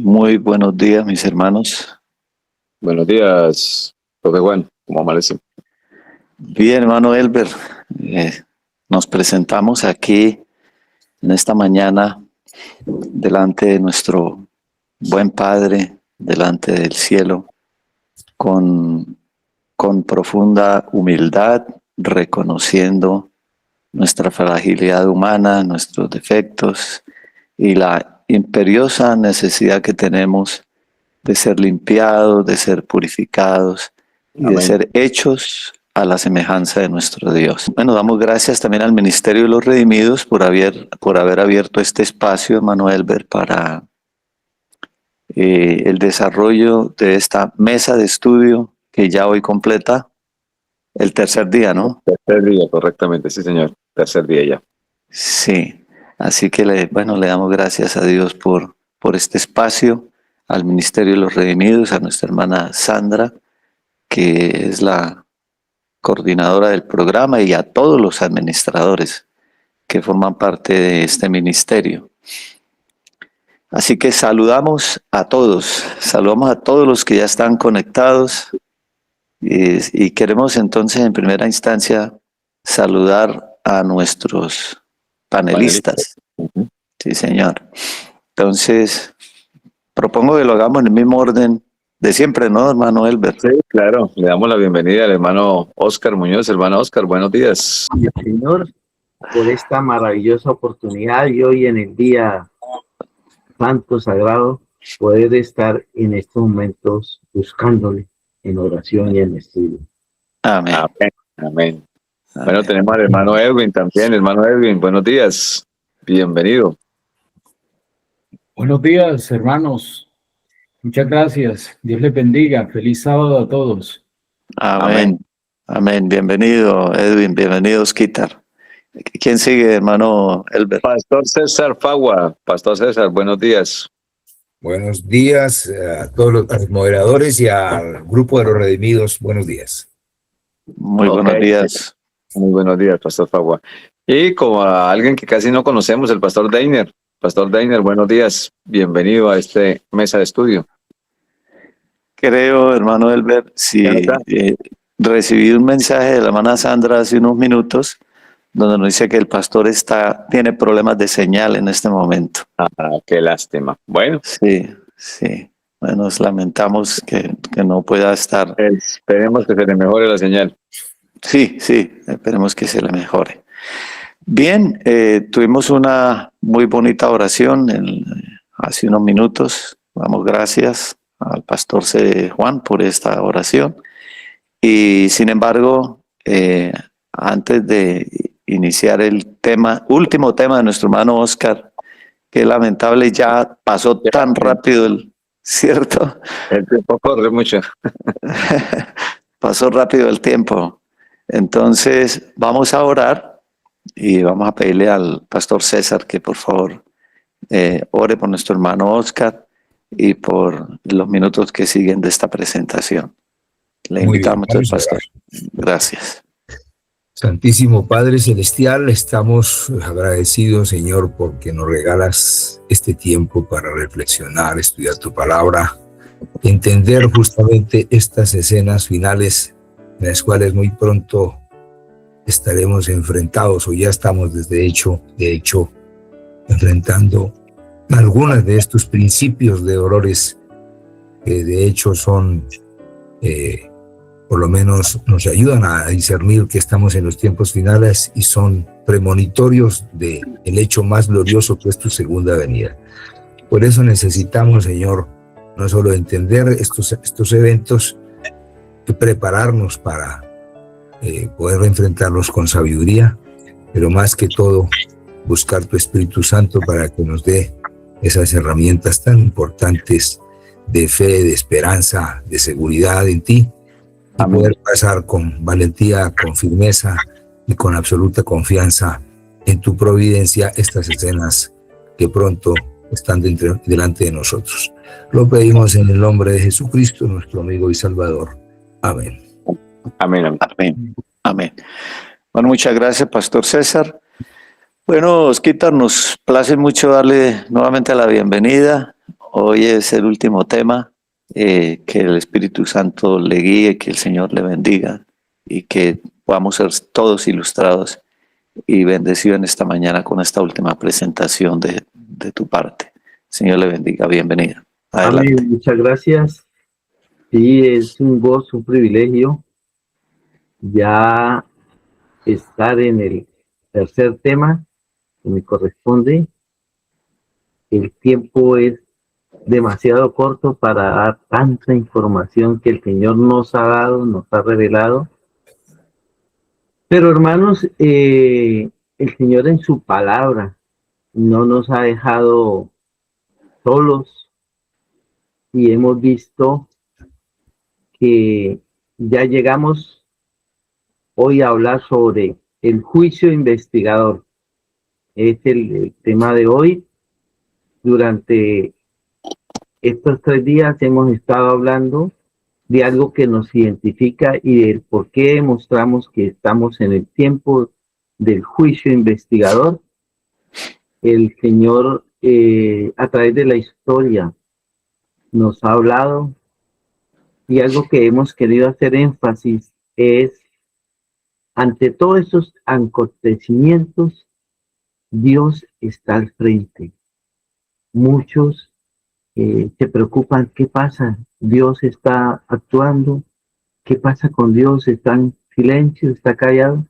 Muy buenos días, mis hermanos. Buenos días, profe Juan, ¿cómo amanece? Bien, hermano Elber, nos presentamos aquí en esta mañana delante de nuestro buen Padre, delante del cielo, con, con profunda humildad, reconociendo nuestra fragilidad humana, nuestros defectos y la imperiosa necesidad que tenemos de ser limpiados, de ser purificados y de Amén. ser hechos a la semejanza de nuestro Dios. Bueno, damos gracias también al Ministerio de los Redimidos por haber abierto este espacio, hermano Elber, para el desarrollo de esta mesa de estudio que ya hoy completa el tercer día, ¿no? Tercer día, correctamente, sí señor, tercer día ya. Sí, así que le damos gracias a Dios por este espacio, al Ministerio de los Redimidos, a nuestra hermana Sandra, que es la coordinadora del programa, y a todos los administradores que forman parte de este ministerio. Así que saludamos a todos los que ya están conectados y queremos entonces en primera instancia saludar a nuestros panelistas. Ujú. Sí, señor. Entonces, propongo que lo hagamos en el mismo orden de siempre, ¿no, hermano Elber? Sí, claro, le damos la bienvenida al hermano Oscar Muñoz. Hermano Oscar, buenos días. Gracias, Señor, por esta maravillosa oportunidad y hoy en el día santo, sagrado, poder estar en estos momentos buscándole en oración y en estudio. Amén. Amén, amén. Bueno, Amén. tenemos al hermano Edwin también. Hermano Edwin, buenos días, bienvenido. Buenos días, hermanos. Muchas gracias. Dios les bendiga. Feliz sábado a todos. Amén. Amén. Bienvenido, Edwin. Bienvenido, Osquitar. ¿Quién sigue, hermano Elber? Pastor César Fagua. Pastor César, buenos días. Buenos días a todos los moderadores y al grupo de los redimidos. Buenos días. Muy Ok. buenos días. Muy buenos días, Pastor Fagua. Y como a alguien que casi no conocemos, el Pastor Deiner. Pastor Deiner, buenos días. Bienvenido a este mesa de estudio. Creo, hermano Elber, si ¿Ya está? recibí un mensaje de la hermana Sandra hace unos minutos donde nos dice que el pastor tiene problemas de señal en este momento. Ah, qué lástima. Bueno, Sí, sí. Bueno, nos lamentamos que no pueda estar. esperemos que se le mejore la señal. Sí, sí, esperemos que se le mejore. Bien, tuvimos una muy bonita oración hace unos minutos. Damos gracias al pastor Juan por esta oración. Y sin embargo, antes de iniciar el último tema de nuestro hermano Oscar, que lamentable ya pasó tan rápido, ¿cierto? El tiempo corre mucho. Pasó rápido el tiempo. Entonces, vamos a orar y vamos a pedirle al pastor César que por favor ore por nuestro hermano Oscar y por los minutos que siguen de esta presentación. Le Muy bien, invitamos, vamos a pastor. Gracias. Santísimo Padre Celestial, estamos agradecidos, Señor, porque nos regalas este tiempo para reflexionar, estudiar tu palabra, entender justamente estas escenas finales en las cuales muy pronto estaremos enfrentados o ya estamos de hecho, enfrentando algunos de estos principios de dolores que de hecho son por lo menos nos ayudan a discernir que estamos en los tiempos finales y son premonitorios del hecho más glorioso que es tu segunda venida. Por eso necesitamos, Señor, no solo entender estos eventos, y prepararnos para poder enfrentarlos con sabiduría, pero más que todo buscar tu Espíritu Santo para que nos dé esas herramientas tan importantes de fe, de esperanza, de seguridad en ti, y Amén. poder pasar con valentía, con firmeza y con absoluta confianza en tu providencia estas escenas que pronto están delante de nosotros. Lo pedimos en el nombre de Jesucristo, nuestro amigo y Salvador. Amén. Amén, amén. Amén. Amén. Bueno, muchas gracias, pastor César. Bueno, Osquitar, nos place mucho darle nuevamente la bienvenida. hoy es el último tema. Que el Espíritu Santo le guíe, que el Señor le bendiga y que podamos ser todos ilustrados y bendecidos en esta mañana con esta última presentación de tu parte. Señor le bendiga, bienvenida. Adelante. Amén, muchas gracias. Sí, es un gozo, un privilegio ya estar en el tercer tema que me corresponde. El tiempo es demasiado corto para dar tanta información que el Señor nos ha dado, nos ha revelado. Pero hermanos, el Señor en su palabra no nos ha dejado solos y hemos visto que ya llegamos hoy a hablar sobre el juicio investigador. Es el tema de hoy. Durante estos 3 días hemos estado hablando de algo que nos identifica y del por qué demostramos que estamos en el tiempo del juicio investigador. El Señor, a través de la historia, nos ha hablado, y algo que hemos querido hacer énfasis es, ante todos esos acontecimientos, Dios está al frente. Muchos se preocupan, ¿qué pasa? Dios está actuando, ¿qué pasa con Dios? ¿Está en silencio? ¿Está callado?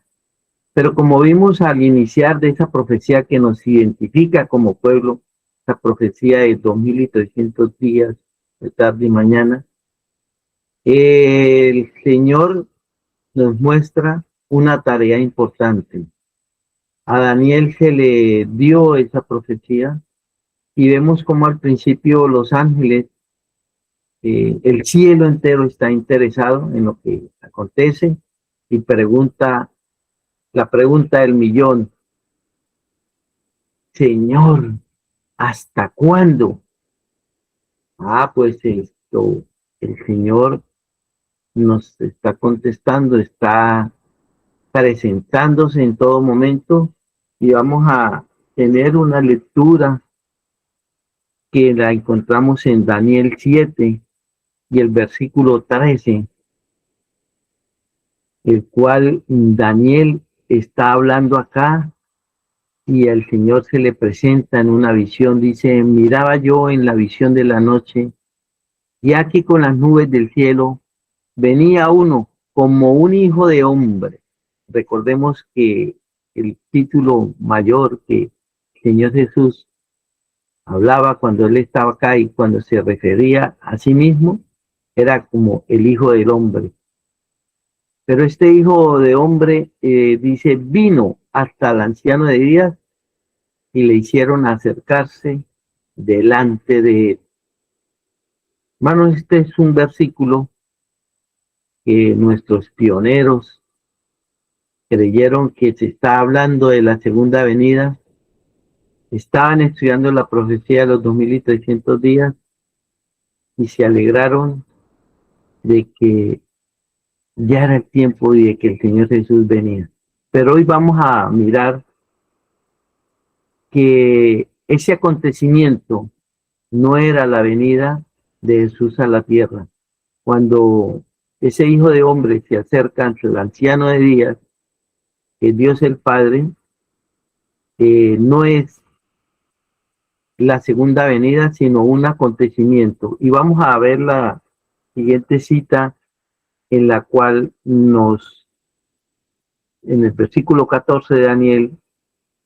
Pero como vimos al iniciar de esa profecía que nos identifica como pueblo, esa profecía de 2300 días, de tarde y mañana, el Señor nos muestra una tarea importante. A Daniel se le dio esa profecía y vemos como al principio los ángeles, el cielo entero está interesado en lo que acontece y pregunta, la pregunta del millón: Señor, ¿hasta cuándo? Pues esto, el Señor nos está contestando, está presentándose en todo momento, y vamos a tener una lectura que la encontramos en Daniel 7 y el versículo 13, el cual Daniel está hablando acá y el Señor se le presenta en una visión. Dice: miraba yo en la visión de la noche, y aquí con las nubes del cielo venía uno como un hijo de hombre. Recordemos que el título mayor que el Señor Jesús hablaba cuando Él estaba acá y cuando se refería a sí mismo, era como el Hijo del Hombre. Pero este Hijo de Hombre, dice, vino hasta el anciano de días y le hicieron acercarse delante de él. Hermanos, este es un versículo que nuestros pioneros creyeron que se está hablando de la segunda venida. Estaban estudiando la profecía de los 2300 días y se alegraron de que ya era el tiempo y de que el Señor Jesús venía. Pero hoy vamos a mirar que ese acontecimiento no era la venida de Jesús a la tierra. Cuando ese Hijo de Hombre se acerca ante el anciano de días, que Dios el Padre, no es la segunda venida, sino un acontecimiento. Y vamos a ver la siguiente cita, en la cual en el versículo 14 de Daniel,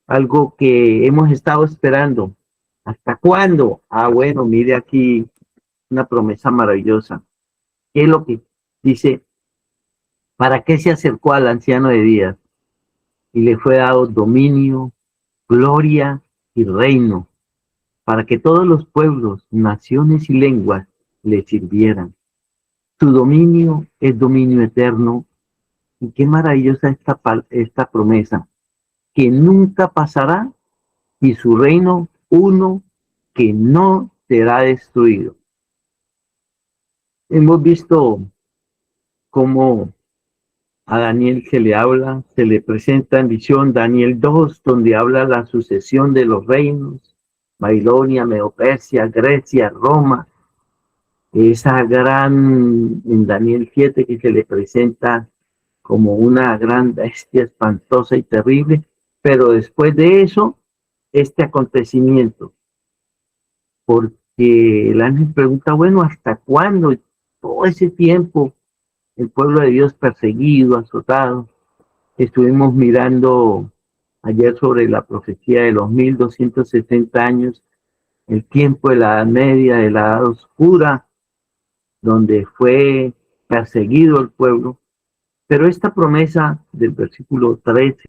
algo que hemos estado esperando. ¿Hasta cuándo? Bueno, mire aquí una promesa maravillosa. ¿Qué es lo que dice? ¿Para qué se acercó al anciano de días? Y le fue dado dominio, gloria y reino, para que todos los pueblos, naciones y lenguas le sirvieran. Su dominio es dominio eterno. Y qué maravillosa esta promesa, que nunca pasará, y su reino uno que no será destruido. Hemos visto cómo a Daniel se le habla, se le presenta en visión Daniel 2, donde habla la sucesión de los reinos, Babilonia, Medo-Persia, Grecia, Roma, esa gran, en Daniel 7, que se le presenta como una gran bestia espantosa y terrible, pero después de eso, este acontecimiento, porque el ángel pregunta, bueno, ¿hasta cuándo? Todo ese tiempo, el pueblo de Dios perseguido, azotado. Estuvimos mirando ayer sobre la profecía de los 1260 años, el tiempo de la Edad Media, de la Edad Oscura, donde fue perseguido el pueblo. Pero esta promesa del versículo 13,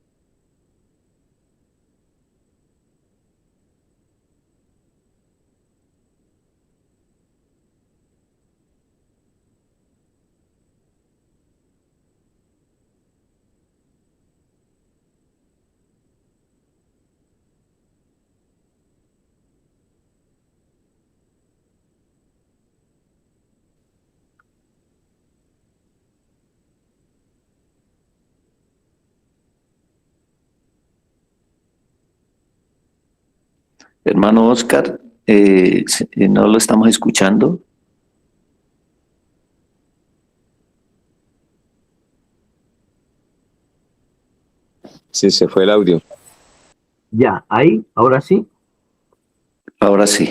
Hermano Oscar, no lo estamos escuchando. Sí, se fue el audio. ya, ahí, ahora sí, Ahora sí.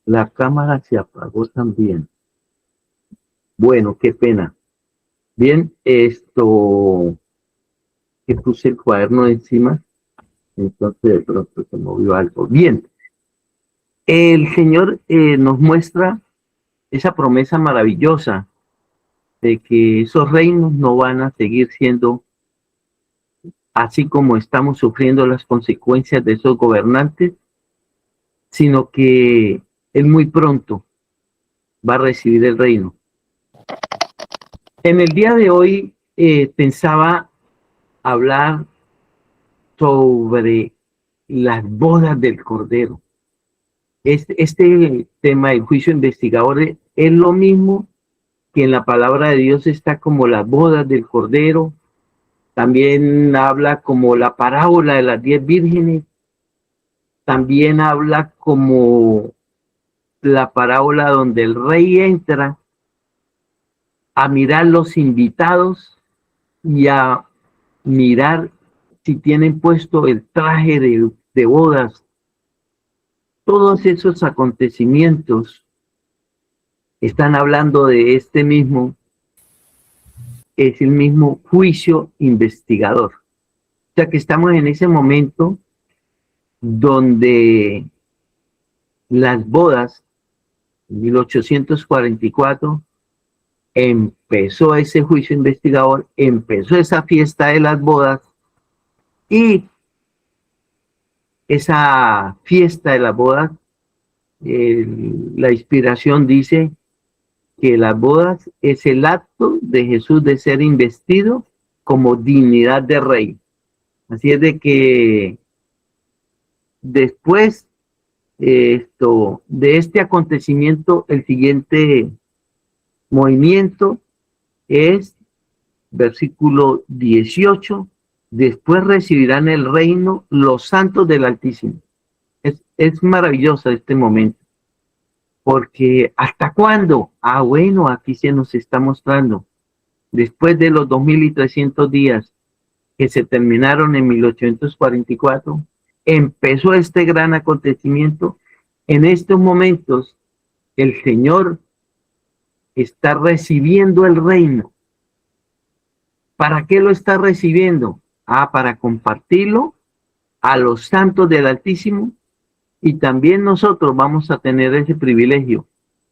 la cámara se apagó también. Bueno, qué pena. Bien, esto, que puse el cuaderno encima, entonces de pronto se movió algo. Bien, el Señor nos muestra esa promesa maravillosa de que esos reinos no van a seguir siendo así como estamos sufriendo las consecuencias de esos gobernantes, sino que Él muy pronto va a recibir el reino. En el día de hoy pensaba hablar sobre las bodas del Cordero. Este tema del juicio investigador es lo mismo que en la palabra de Dios está como las bodas del Cordero. También habla como la parábola de las 10 vírgenes. También habla como la parábola donde el rey entra a mirar los invitados y a mirar si tienen puesto el traje de bodas. Todos esos acontecimientos están hablando de este mismo, es el mismo juicio investigador. O sea que estamos en ese momento donde las bodas, en 1844, empezó ese juicio investigador, empezó esa fiesta de las bodas, y esa fiesta de las bodas, la inspiración dice que las bodas es el acto de Jesús de ser investido como dignidad de rey. Así es de que después de este acontecimiento, el siguiente movimiento es versículo 18, después recibirán el reino los santos del Altísimo. Es maravilloso este momento, porque ¿hasta cuándo? Ah, bueno, aquí se nos está mostrando, después de los 2300 días que se terminaron en 1844, empezó este gran acontecimiento. En estos momentos, el Señor está recibiendo el reino. ¿Para qué lo está recibiendo? Ah, para compartirlo a los santos del Altísimo, y también nosotros vamos a tener ese privilegio.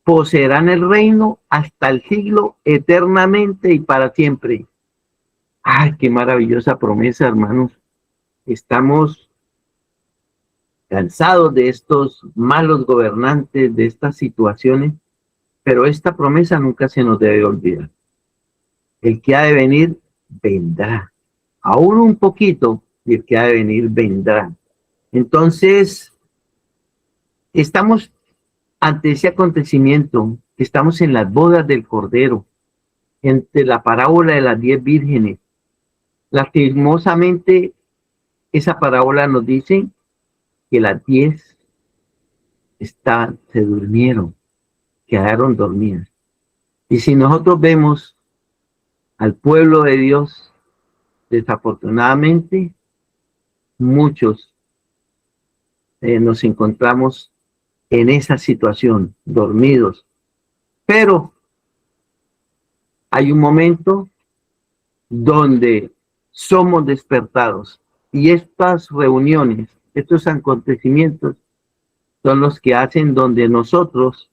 Poseerán el reino hasta el siglo, eternamente y para siempre. ¡Ay, qué maravillosa promesa, hermanos! Estamos cansados de estos malos gobernantes, de estas situaciones, pero esta promesa nunca se nos debe olvidar. El que ha de venir, vendrá. Aún un poquito, y el que ha de venir, vendrá. Entonces, estamos ante ese acontecimiento, estamos en las bodas del Cordero, entre la parábola de las 10 vírgenes. Lastimosamente, esa parábola nos dice que las 10 se durmieron, quedaron dormidas. Y si nosotros vemos al pueblo de Dios, desafortunadamente, muchos nos encontramos en esa situación, dormidos. Pero hay un momento donde somos despertados y estas reuniones, estos acontecimientos son los que hacen donde nosotros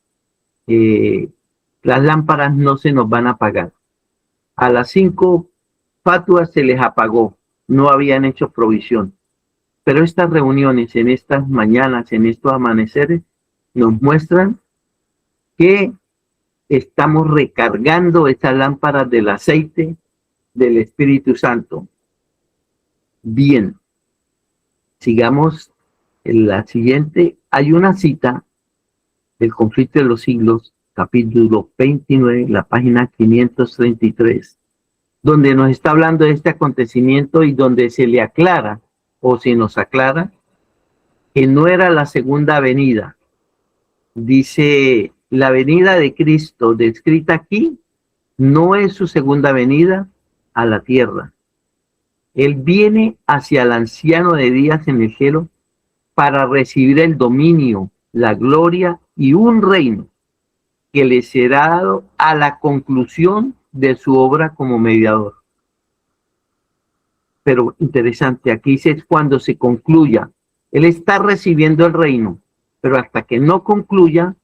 las lámparas no se nos van a apagar. A las 5 fatuas se les apagó, no habían hecho provisión. Pero estas reuniones, en estas mañanas, en estos amaneceres, nos muestran que estamos recargando estas lámparas del aceite del Espíritu Santo. Bien, sigamos en la siguiente. Hay una cita del Conflicto de los Siglos, capítulo 29, la página 533, donde nos está hablando de este acontecimiento y donde se le aclara, o se nos aclara, que no era la segunda venida. Dice, la venida de Cristo descrita aquí no es su segunda venida a la tierra. Él viene hacia el anciano de días en el cielo para recibir el dominio, la gloria y un reino que le será dado a la conclusión de su obra como mediador. Pero interesante, aquí dice es cuando se concluya. Él está recibiendo el reino, pero hasta que no concluya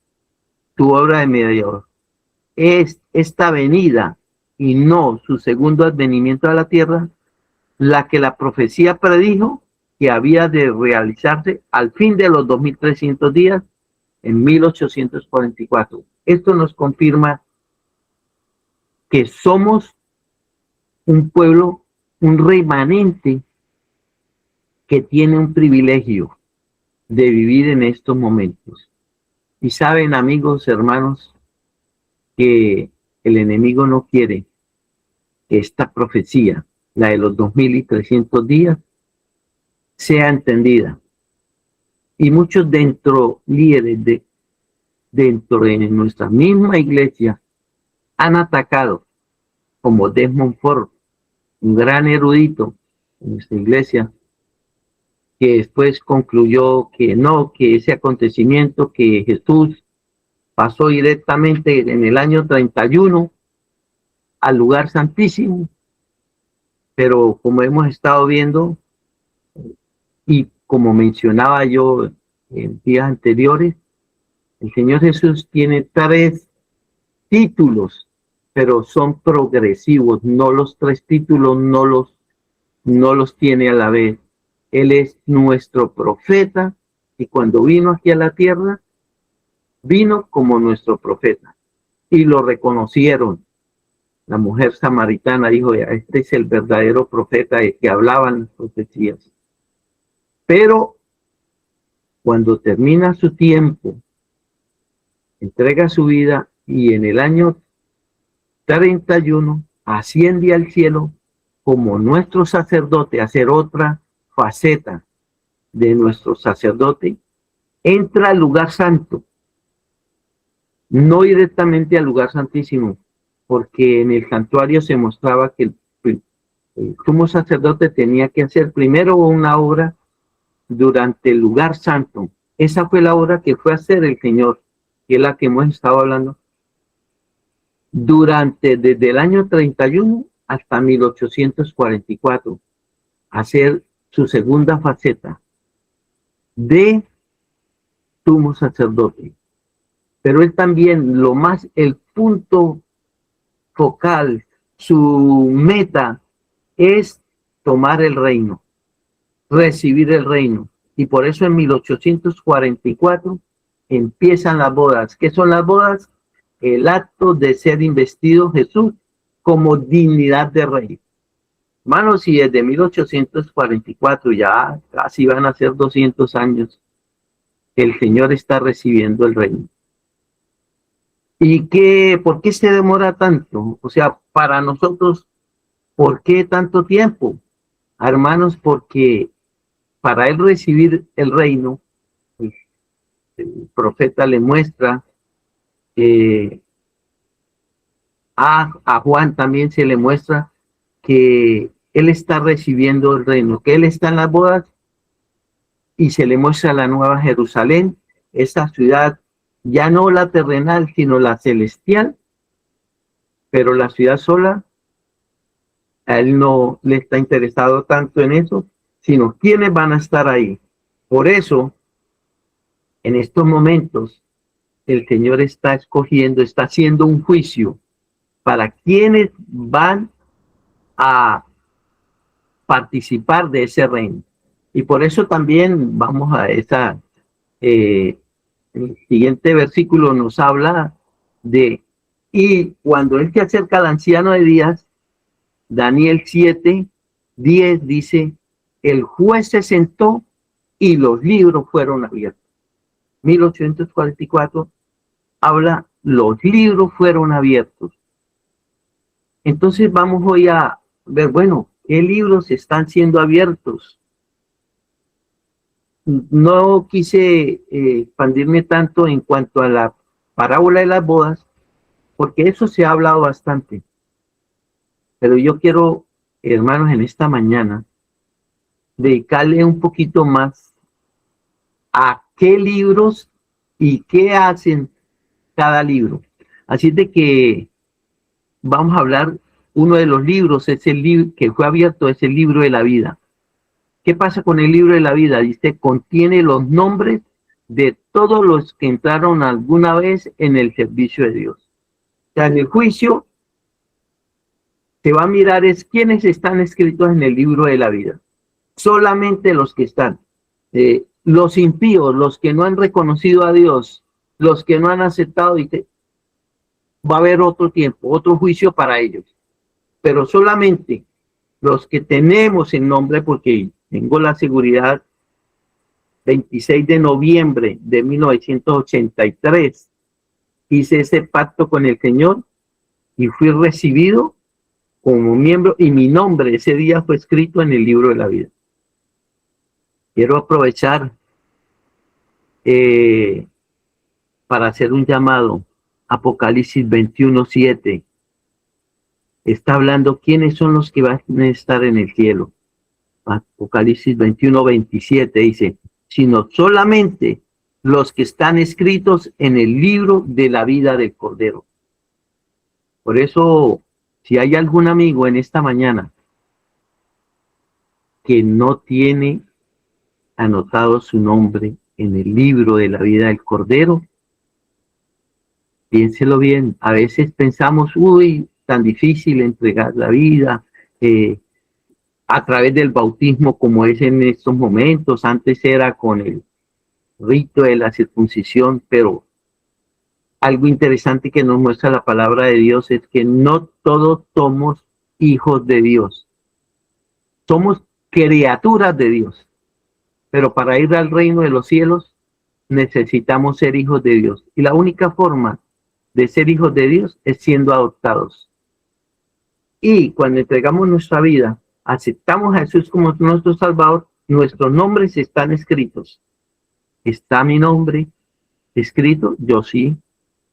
su obra de mediador. Es esta venida y no su segundo advenimiento a la tierra la que la profecía predijo que había de realizarse al fin de los 2300 días en 1844. Esto nos confirma que somos un pueblo, un remanente que tiene un privilegio de vivir en estos momentos. Y saben, amigos, hermanos, que el enemigo no quiere que esta profecía, la de los 2300 días, sea entendida. Y muchos líderes dentro de nuestra misma iglesia han atacado, como Desmond Ford, un gran erudito en nuestra iglesia, que después concluyó que no, que ese acontecimiento que Jesús pasó directamente en el año 31 al lugar santísimo, pero como hemos estado viendo y como mencionaba yo en días anteriores, el Señor Jesús tiene 3 títulos, pero son progresivos, no los 3 títulos, no los tiene a la vez. Él es nuestro profeta y cuando vino aquí a la tierra, vino como nuestro profeta y lo reconocieron. La mujer samaritana dijo, este es el verdadero profeta de que hablaban las profecías. Pero cuando termina su tiempo, entrega su vida y en el año 31 asciende al cielo como nuestro sacerdote, a hacer otra faceta de nuestro sacerdote, entra al lugar santo, no directamente al lugar santísimo, porque en el santuario se mostraba que el sumo sacerdote tenía que hacer primero una obra durante el lugar santo. Esa fue la obra que fue a hacer el Señor, que es la que hemos estado hablando, desde el año 31 hasta 1844, hacer su segunda faceta de sumo sacerdote. Pero él también, el punto focal, su meta es tomar el reino, recibir el reino. Y por eso en 1844 empiezan las bodas. ¿Qué son las bodas? El acto de ser investido Jesús como dignidad de rey. Hermanos, y desde 1844 ya casi van a ser 200 años que el Señor está recibiendo el reino. ¿Y por qué se demora tanto? O sea, para nosotros, ¿por qué tanto tiempo? Hermanos, porque para él recibir el reino, pues, el profeta le muestra, a Juan también se le muestra que él está recibiendo el reino, que él está en las bodas y se le muestra la nueva Jerusalén, esa ciudad ya no la terrenal, sino la celestial, pero la ciudad sola, a él no le está interesado tanto en eso, sino quiénes van a estar ahí. Por eso, en estos momentos, el Señor está escogiendo, está haciendo un juicio para quienes van a participar de ese reino. Y por eso también vamos a esa, el siguiente versículo nos habla de, y cuando él se acerca al anciano de días, Daniel 7:10 dice, el juez se sentó y los libros fueron abiertos. 1844 habla, los libros fueron abiertos. Entonces vamos hoy a ver, bueno, ¿qué libros están siendo abiertos? No quise expandirme tanto en cuanto a la parábola de las bodas, porque eso se ha hablado bastante. Pero yo quiero, hermanos, en esta mañana, dedicarle un poquito más a qué libros y qué hacen cada libro. Así de que vamos a hablar, uno de los libros es el libro que fue abierto, es el libro de la vida. ¿Qué pasa con el libro de la vida? Dice, contiene los nombres de todos los que entraron alguna vez en el servicio de Dios. O sea, en el juicio se va a mirar es quiénes están escritos en el libro de la vida. Solamente los que están. Los impíos, los que no han reconocido a Dios, los que no han aceptado, dice, va a haber otro tiempo, otro juicio para ellos. Pero solamente los que tenemos el nombre, porque tengo la seguridad, 26 de noviembre de 1983, hice ese pacto con el Señor y fui recibido como miembro y mi nombre ese día fue escrito en el libro de la vida. Quiero aprovechar para hacer un llamado. Apocalipsis 21:7 está hablando quiénes son los que van a estar en el cielo. Apocalipsis 21:27 dice, sino solamente los que están escritos en el libro de la vida del Cordero. Por eso, si hay algún amigo en esta mañana que no tiene anotado su nombre en el libro de la vida del Cordero, piénselo bien. A veces pensamos, uy, tan difícil entregar la vida a través del bautismo como es en estos momentos. Antes era con el rito de la circuncisión, pero algo interesante que nos muestra la palabra de Dios es que no todos somos hijos de Dios. Somos criaturas de Dios. Pero para ir al reino de los cielos necesitamos ser hijos de Dios. Y la única forma de ser hijos de Dios es siendo adoptados. Y cuando entregamos nuestra vida, aceptamos a Jesús como nuestro Salvador, nuestros nombres están escritos. ¿Está mi nombre escrito? Yo sí.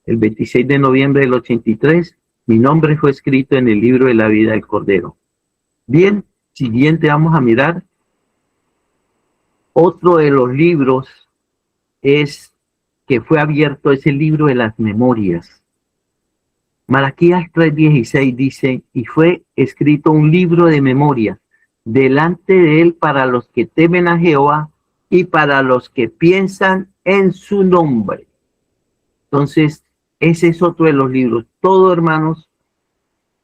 El 26 de noviembre del 83, mi nombre fue escrito en el libro de la vida del Cordero. Bien, siguiente vamos a mirar. Otro de los libros es que fue abierto, es el libro de las memorias. Malaquías 3:16 dice, y fue escrito un libro de memoria delante de él para los que temen a Jehová y para los que piensan en su nombre. Entonces, ese es otro de los libros. Todo, hermanos,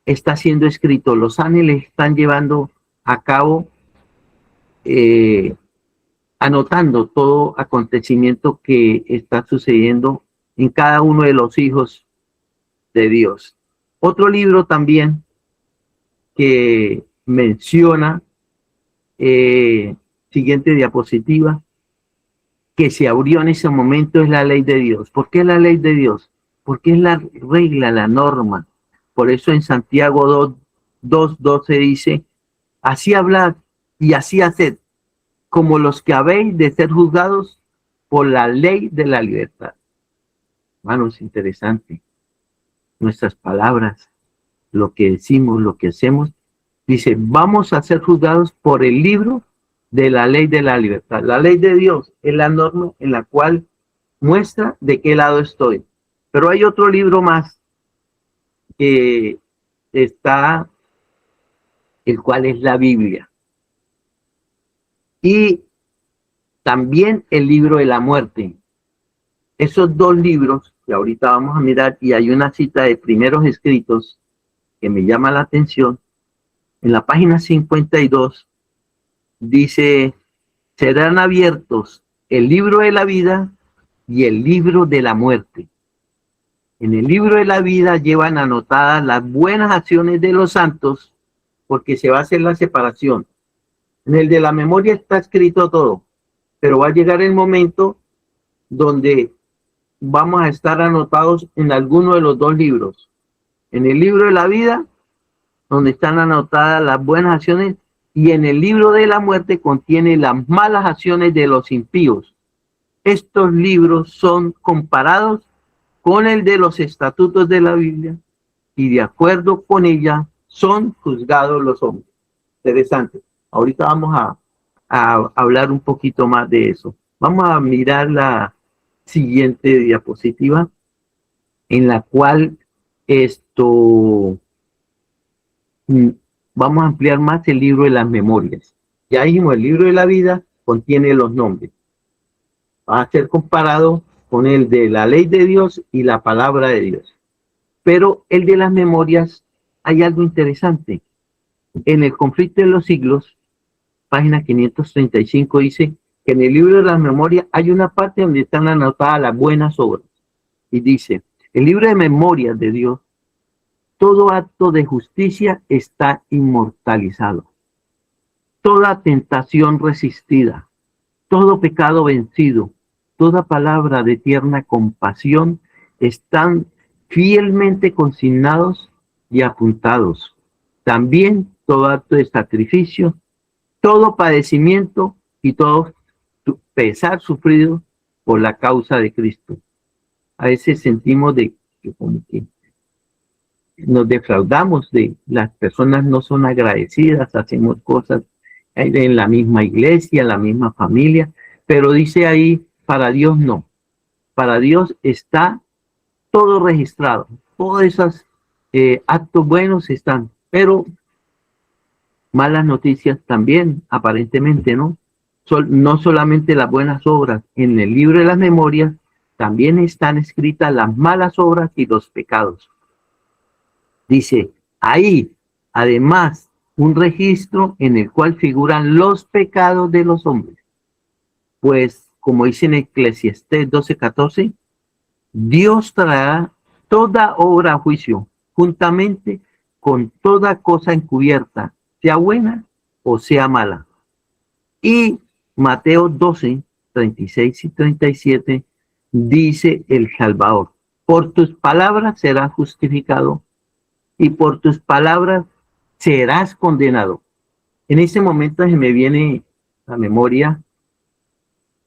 está siendo escrito. Los ángeles están llevando a cabo, anotando todo acontecimiento que está sucediendo en cada uno de los hijos de Dios. Otro libro también que menciona, siguiente diapositiva, que se abrió en ese momento es la ley de Dios. ¿Por qué la ley de Dios? Porque es la regla, la norma. Por eso en Santiago 2:12 dice, así hablad y así haced, como los que habéis de ser juzgados por la ley de la libertad. Hermanos, interesante. Nuestras palabras, lo que decimos, lo que hacemos, dice, vamos a ser juzgados por el libro de la ley de la libertad. La ley de Dios es la norma en la cual muestra de qué lado estoy. Pero hay otro libro más que está, el cual es la Biblia. Y también el libro de la muerte. Esos dos libros que ahorita vamos a mirar, y hay una cita de primeros escritos que me llama la atención. En la página 52 dice, serán abiertos el libro de la vida y el libro de la muerte. En el libro de la vida llevan anotadas las buenas acciones de los santos, porque se va a hacer la separación. En el de la memoria está escrito todo, pero va a llegar el momento donde vamos a estar anotados en alguno de los dos libros. En el libro de la vida, donde están anotadas las buenas acciones, y en el libro de la muerte contiene las malas acciones de los impíos. Estos libros son comparados con el de los estatutos de la Biblia, y de acuerdo con ella son juzgados los hombres. Interesante. Ahorita vamos a hablar un poquito más de eso. Vamos a mirar la siguiente diapositiva, en la cual vamos a ampliar más el libro de las memorias. Ya dijimos, el libro de la vida contiene los nombres. Va a ser comparado con el de la ley de Dios y la palabra de Dios. Pero el de las memorias, hay algo interesante. En el conflicto de los siglos, página 535, dice que en el libro de las memorias hay una parte donde están anotadas las buenas obras. Y dice, el libro de memorias de Dios, todo acto de justicia está inmortalizado. Toda tentación resistida, todo pecado vencido, toda palabra de tierna compasión están fielmente consignados y apuntados. También todo acto de sacrificio, todo padecimiento y todo pesar sufrido por la causa de Cristo. A veces sentimos de que como que nos defraudamos, de las personas no son agradecidas, hacemos cosas en la misma iglesia, en la misma familia, pero dice ahí, para Dios no. Para Dios está todo registrado, todos esos actos buenos están, pero malas noticias también, aparentemente, ¿no? No solamente las buenas obras. En el libro de las memorias también están escritas las malas obras y los pecados. Dice, ahí, además, un registro en el cual figuran los pecados de los hombres. Pues, como dice en Eclesiastés 12:14, Dios traerá toda obra a juicio, juntamente con toda cosa encubierta, sea buena o sea mala. Y Mateo 12:36 y 37 dice el Salvador, por tus palabras serás justificado y por tus palabras serás condenado. En ese momento se me viene a la memoria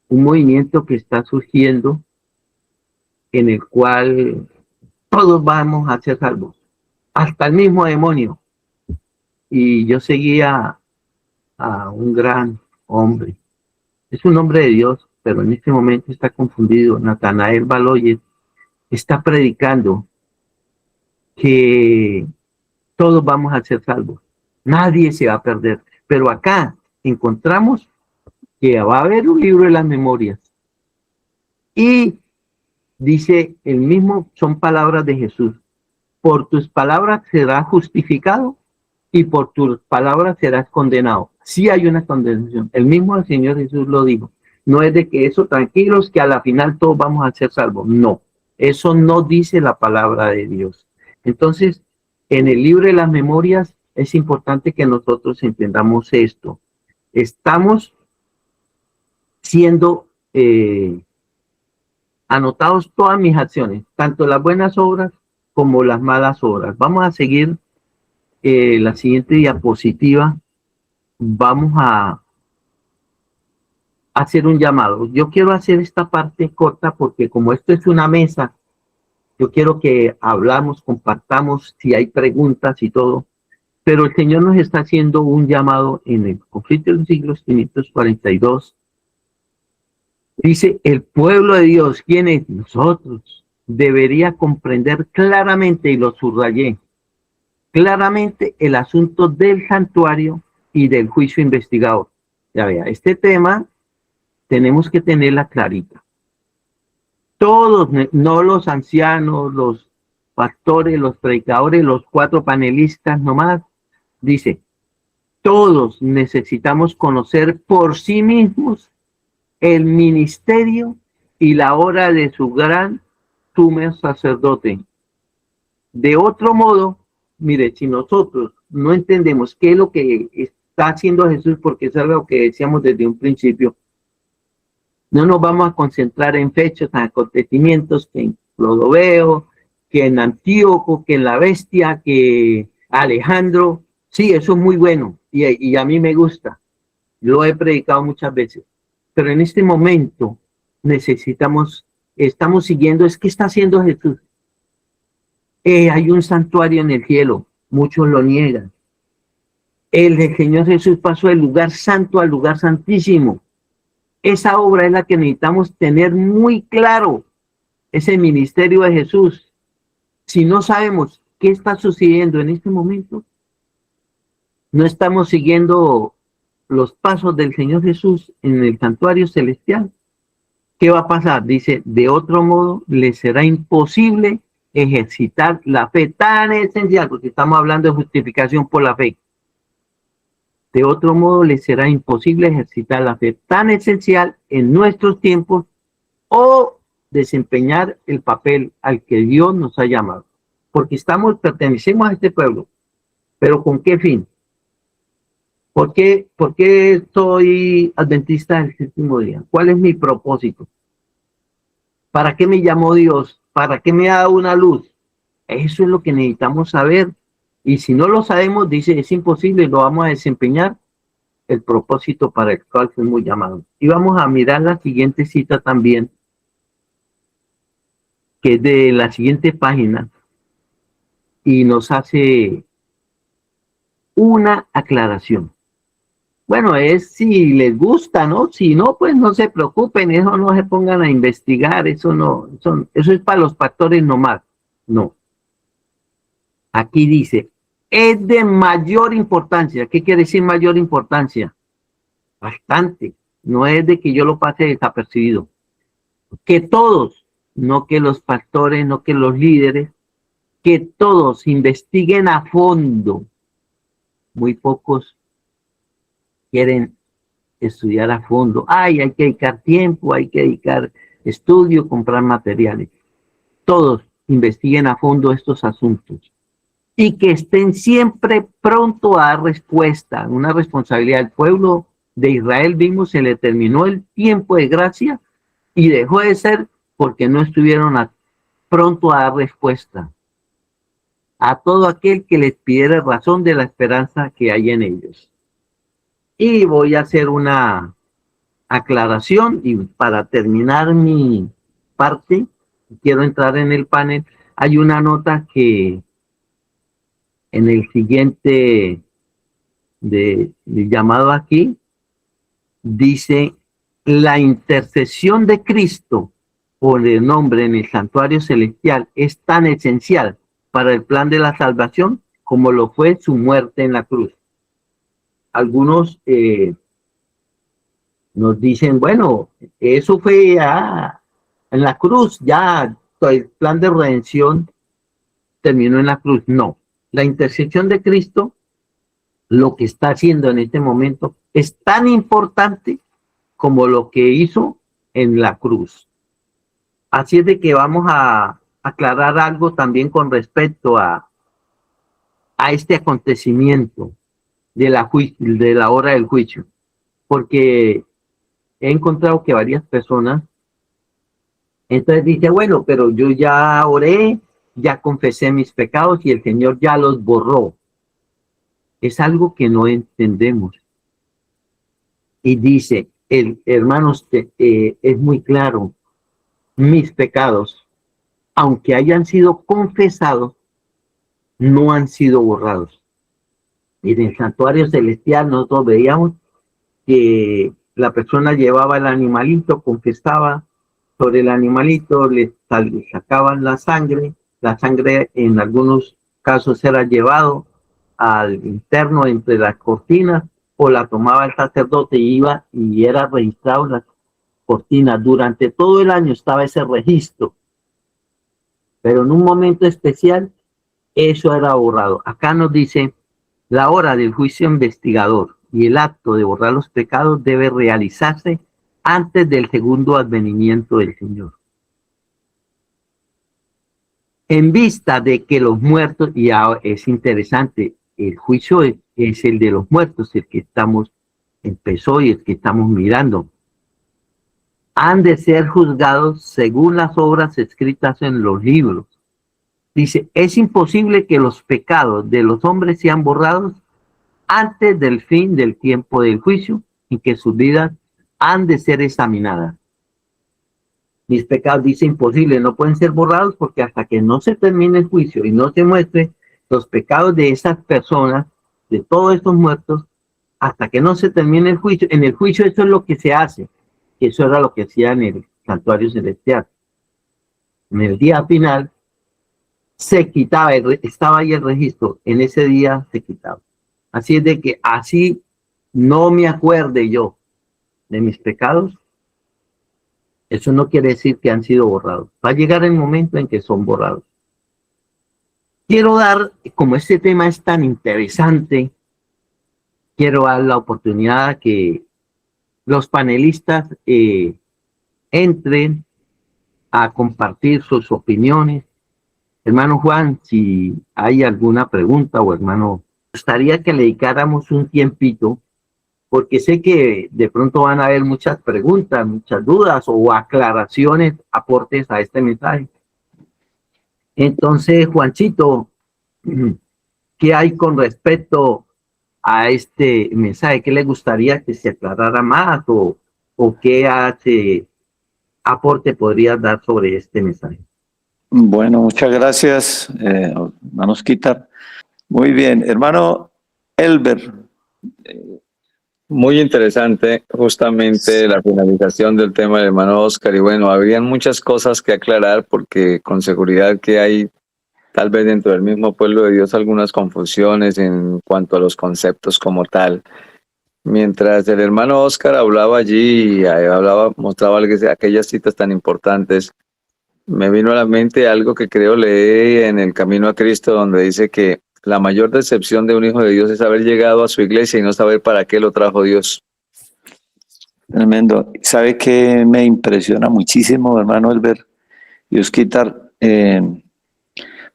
un movimiento que está surgiendo en el cual todos vamos a ser salvos, hasta el mismo demonio. Y yo seguía a un gran hombre, es un hombre de Dios, pero en este momento está confundido. Natanael Baloyes está predicando que todos vamos a ser salvos, nadie se va a perder. Pero acá encontramos que va a haber un libro de las memorias. Y dice el mismo, son palabras de Jesús. Por tus palabras serás justificado y por tus palabras serás condenado. Sí hay una condenación. El mismo Señor Jesús lo dijo. No es de que eso, tranquilos, que a la final todos vamos a ser salvos. No, eso no dice la palabra de Dios. Entonces, en el libro de las memorias es importante que nosotros entendamos esto. Estamos siendo anotados todas mis acciones, tanto las buenas obras como las malas obras. Vamos a seguir la siguiente diapositiva. Vamos a hacer un llamado. Yo quiero hacer esta parte corta porque como esto es una mesa, yo quiero que hablamos, compartamos si hay preguntas y todo. Pero el Señor nos está haciendo un llamado en el conflicto de los siglos 542. Dice, el pueblo de Dios, ¿quién es? Nosotros. Debería comprender claramente, y lo subrayé, claramente el asunto del santuario y del juicio investigador. Ya vea, este tema tenemos que tenerla clarita. Todos, no los ancianos, los pastores, los predicadores, los 4 panelistas nomás, dice, todos necesitamos conocer por sí mismos el ministerio y la obra de su gran sumo sacerdote. De otro modo, mire, si nosotros no entendemos qué es lo que está haciendo Jesús, porque es algo que decíamos desde un principio, no nos vamos a concentrar en fechas, en acontecimientos, que en Clodoveo, que en Antíoco, que en la bestia, que Alejandro. Sí, eso es muy bueno y a mí me gusta. Lo he predicado muchas veces. Pero en este momento estamos siguiendo, es que está haciendo Jesús. Hay un santuario en el cielo, muchos lo niegan. El Señor Jesús pasó del lugar santo al lugar santísimo. Esa obra es la que necesitamos tener muy claro, ese ministerio de Jesús. Si no sabemos qué está sucediendo en este momento, no estamos siguiendo los pasos del Señor Jesús en el santuario celestial. ¿Qué va a pasar? Dice, de otro modo les será imposible ejercitar la fe tan esencial, porque estamos hablando de justificación por la fe. De otro modo les será imposible ejercitar la fe tan esencial en nuestros tiempos o desempeñar el papel al que Dios nos ha llamado. Porque pertenecemos a este pueblo, pero ¿con qué fin? ¿Por qué soy adventista del séptimo día? ¿Cuál es mi propósito? ¿Para qué me llamó Dios? ¿Para qué me ha dado una luz? Eso es lo que necesitamos saber. Y si no lo sabemos, dice, es imposible, lo vamos a desempeñar el propósito para el cual fuimos llamados. Y vamos a mirar la siguiente cita también, que es de la siguiente página, y nos hace una aclaración. Bueno, es si les gusta, ¿no? Si no, pues no se preocupen, eso no se pongan a investigar, eso es para los pastores nomás. No. Aquí dice, es de mayor importancia. ¿Qué quiere decir mayor importancia? Bastante. No es de que yo lo pase desapercibido. Que todos, no que los pastores, no que los líderes, que todos investiguen a fondo. Muy pocos quieren estudiar a fondo. Hay que dedicar tiempo, hay que dedicar estudio, comprar materiales. Todos investiguen a fondo estos asuntos y que estén siempre pronto a dar respuesta. Una responsabilidad del pueblo de Israel, vimos, se le terminó el tiempo de gracia y dejó de ser porque no estuvieron pronto a dar respuesta a todo aquel que les pidiera razón de la esperanza que hay en ellos. Y voy a hacer una aclaración y para terminar mi parte, quiero entrar en el panel. Hay una nota que en el siguiente de llamado aquí dice: la intercesión de Cristo por el nombre en el santuario celestial es tan esencial para el plan de la salvación como lo fue su muerte en la cruz. Algunos nos dicen, bueno, eso fue ya en la cruz, ya todo el plan de redención terminó en la cruz. No, la intercesión de Cristo, lo que está haciendo en este momento, es tan importante como lo que hizo en la cruz. Así es de que vamos a aclarar algo también con respecto a este acontecimiento de la hora del juicio, porque he encontrado que varias personas entonces dicen, bueno, pero yo ya oré, ya confesé mis pecados y el Señor ya los borró. Es algo que no entendemos. Y dice, hermanos, es muy claro, mis pecados, aunque hayan sido confesados, no han sido borrados. Y en el santuario celestial nosotros veíamos que la persona llevaba el animalito, confesaba sobre el animalito, le sacaban la sangre en algunos casos era llevado al interno entre las cortinas, o la tomaba el sacerdote y iba y era registrado en las cortinas. Durante todo el año estaba ese registro, pero en un momento especial eso era borrado. Acá nos dice: la hora del juicio investigador y el acto de borrar los pecados debe realizarse antes del segundo advenimiento del Señor. En vista de que los muertos, y es interesante, el juicio es el de los muertos, el que empezó y el que estamos mirando. Han de ser juzgados según las obras escritas en los libros. Dice, es imposible que los pecados de los hombres sean borrados antes del fin del tiempo del juicio, en que sus vidas han de ser examinadas. Mis pecados, dice, imposible, no pueden ser borrados, porque hasta que no se termine el juicio y no se muestre los pecados de esas personas, de todos estos muertos, hasta que no se termine el juicio. En el juicio eso es lo que se hace, que eso era lo que hacía en el santuario celestial. En el día final se quitaba, estaba ahí el registro, en ese día se quitaba. Así es de que así no me acuerde yo de mis pecados, eso no quiere decir que han sido borrados. Va a llegar el momento en que son borrados. Quiero dar, como este tema es tan interesante, quiero dar la oportunidad a que los panelistas entren a compartir sus opiniones. Hermano Juan, si hay alguna pregunta, o hermano, me gustaría que le dedicáramos un tiempito, porque sé que de pronto van a haber muchas preguntas, muchas dudas o aclaraciones, aportes a este mensaje. Entonces, Juanchito, ¿qué hay con respecto a este mensaje? ¿Qué le gustaría que se aclarara más, o qué aporte podrías dar sobre este mensaje? Bueno, muchas gracias, hermano Osquitar. Muy bien, hermano Elber. Muy interesante justamente la finalización del tema del hermano Oscar, y bueno, habrían muchas cosas que aclarar, porque con seguridad que hay tal vez dentro del mismo pueblo de Dios algunas confusiones en cuanto a los conceptos como tal. Mientras el hermano Oscar hablaba allí, mostraba aquellas citas tan importantes, me vino a la mente algo que creo leí en El Camino a Cristo, donde dice que la mayor decepción de un hijo de Dios es haber llegado a su iglesia y no saber para qué lo trajo Dios. Tremendo. ¿Sabe qué me impresiona muchísimo, hermano Elber y Osquitar?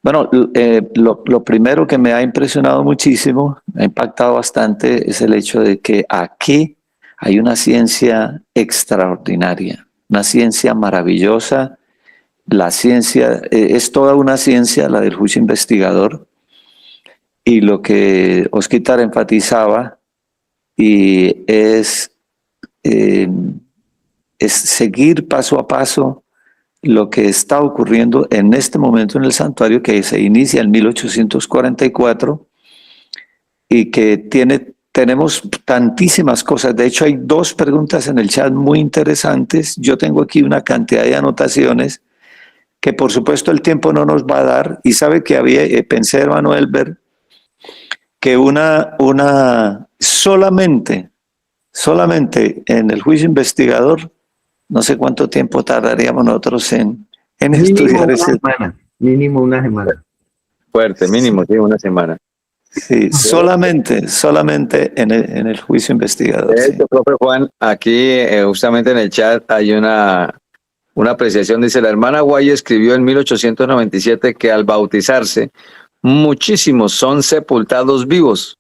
Lo primero que me ha impresionado muchísimo, me ha impactado bastante, es el hecho de que aquí hay una ciencia extraordinaria, una ciencia maravillosa. La ciencia es toda una ciencia, la del juicio investigador, y lo que Osquitar enfatizaba y es seguir paso a paso lo que está ocurriendo en este momento en el santuario, que se inicia en 1844 y que tenemos tantísimas cosas. De hecho, hay dos preguntas en el chat muy interesantes. Yo tengo aquí una cantidad de anotaciones que por supuesto el tiempo no nos va a dar, y sabe que pensé, hermano Elber, que solamente en el juicio investigador, no sé cuánto tiempo tardaríamos nosotros en estudiar ese. Mínimo una semana. Fuerte, mínimo, sí, una semana. Sí, solamente en el juicio investigador. De hecho, profe Juan, aquí justamente en el chat hay una apreciación. Dice, la hermana Guay escribió en 1897 que al bautizarse, muchísimos son sepultados vivos.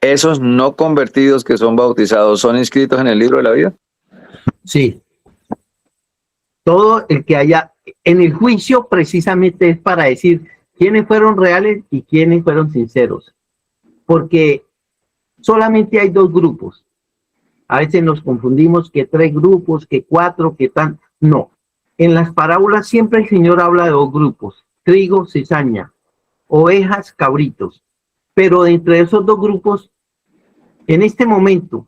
Esos no convertidos que son bautizados, ¿son inscritos en el libro de la vida? Sí. Todo el que haya en el juicio precisamente es para decir quiénes fueron reales y quiénes fueron sinceros. Porque solamente hay dos grupos. A veces nos confundimos que 3 grupos, que 4, que tan. No. En las parábolas siempre el Señor habla de 2 grupos: trigo, cizaña, ovejas, cabritos. Pero entre esos 2 grupos, en este momento,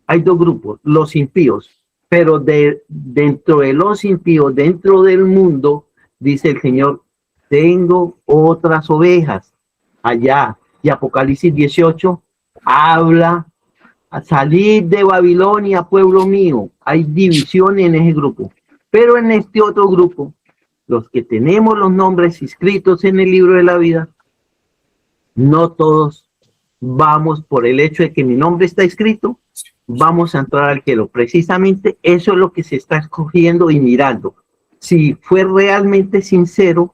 hay 2 grupos: los impíos. Pero dentro de los impíos, dentro del mundo, dice el Señor, tengo otras ovejas allá. Y Apocalipsis 18 habla: a salir de Babilonia, pueblo mío. Hay división en ese grupo. Pero en este otro grupo, los que tenemos los nombres inscritos en el libro de la vida, no todos vamos por el hecho de que mi nombre está escrito, vamos a entrar al cielo. Precisamente eso es lo que se está escogiendo y mirando. Si fue realmente sincero,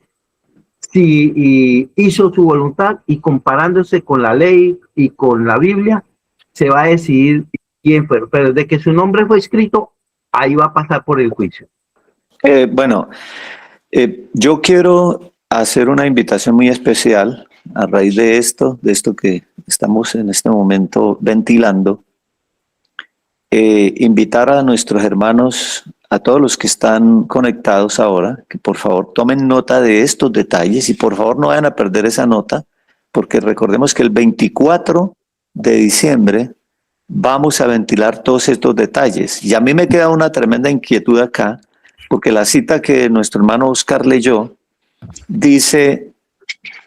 si hizo su voluntad, y comparándose con la ley y con la Biblia, se va a decidir quién fue. Pero de que su nombre fue escrito, ahí va a pasar por el juicio. Yo quiero hacer una invitación muy especial a raíz de esto que estamos en este momento ventilando. Invitar a nuestros hermanos, a todos los que están conectados ahora, que por favor tomen nota de estos detalles y por favor no vayan a perder esa nota, porque recordemos que el 24 de diciembre vamos a ventilar todos estos detalles. Y a mí me queda una tremenda inquietud acá, porque la cita que nuestro hermano Oscar leyó dice,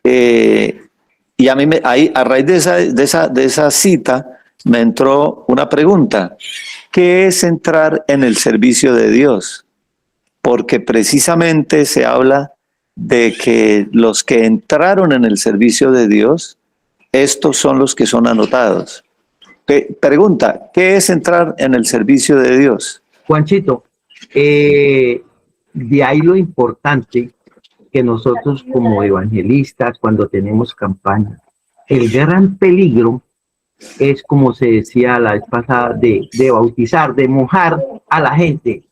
y a mí a raíz de esa cita me entró una pregunta: ¿qué es entrar en el servicio de Dios? Porque precisamente se habla de que los que entraron en el servicio de Dios, estos son los que son anotados. Pregunta: ¿qué es entrar en el servicio de Dios? Juanchito, de ahí lo importante que nosotros como evangelistas, cuando tenemos campaña, el gran peligro es, como se decía la vez pasada, de bautizar, de mojar a la gente,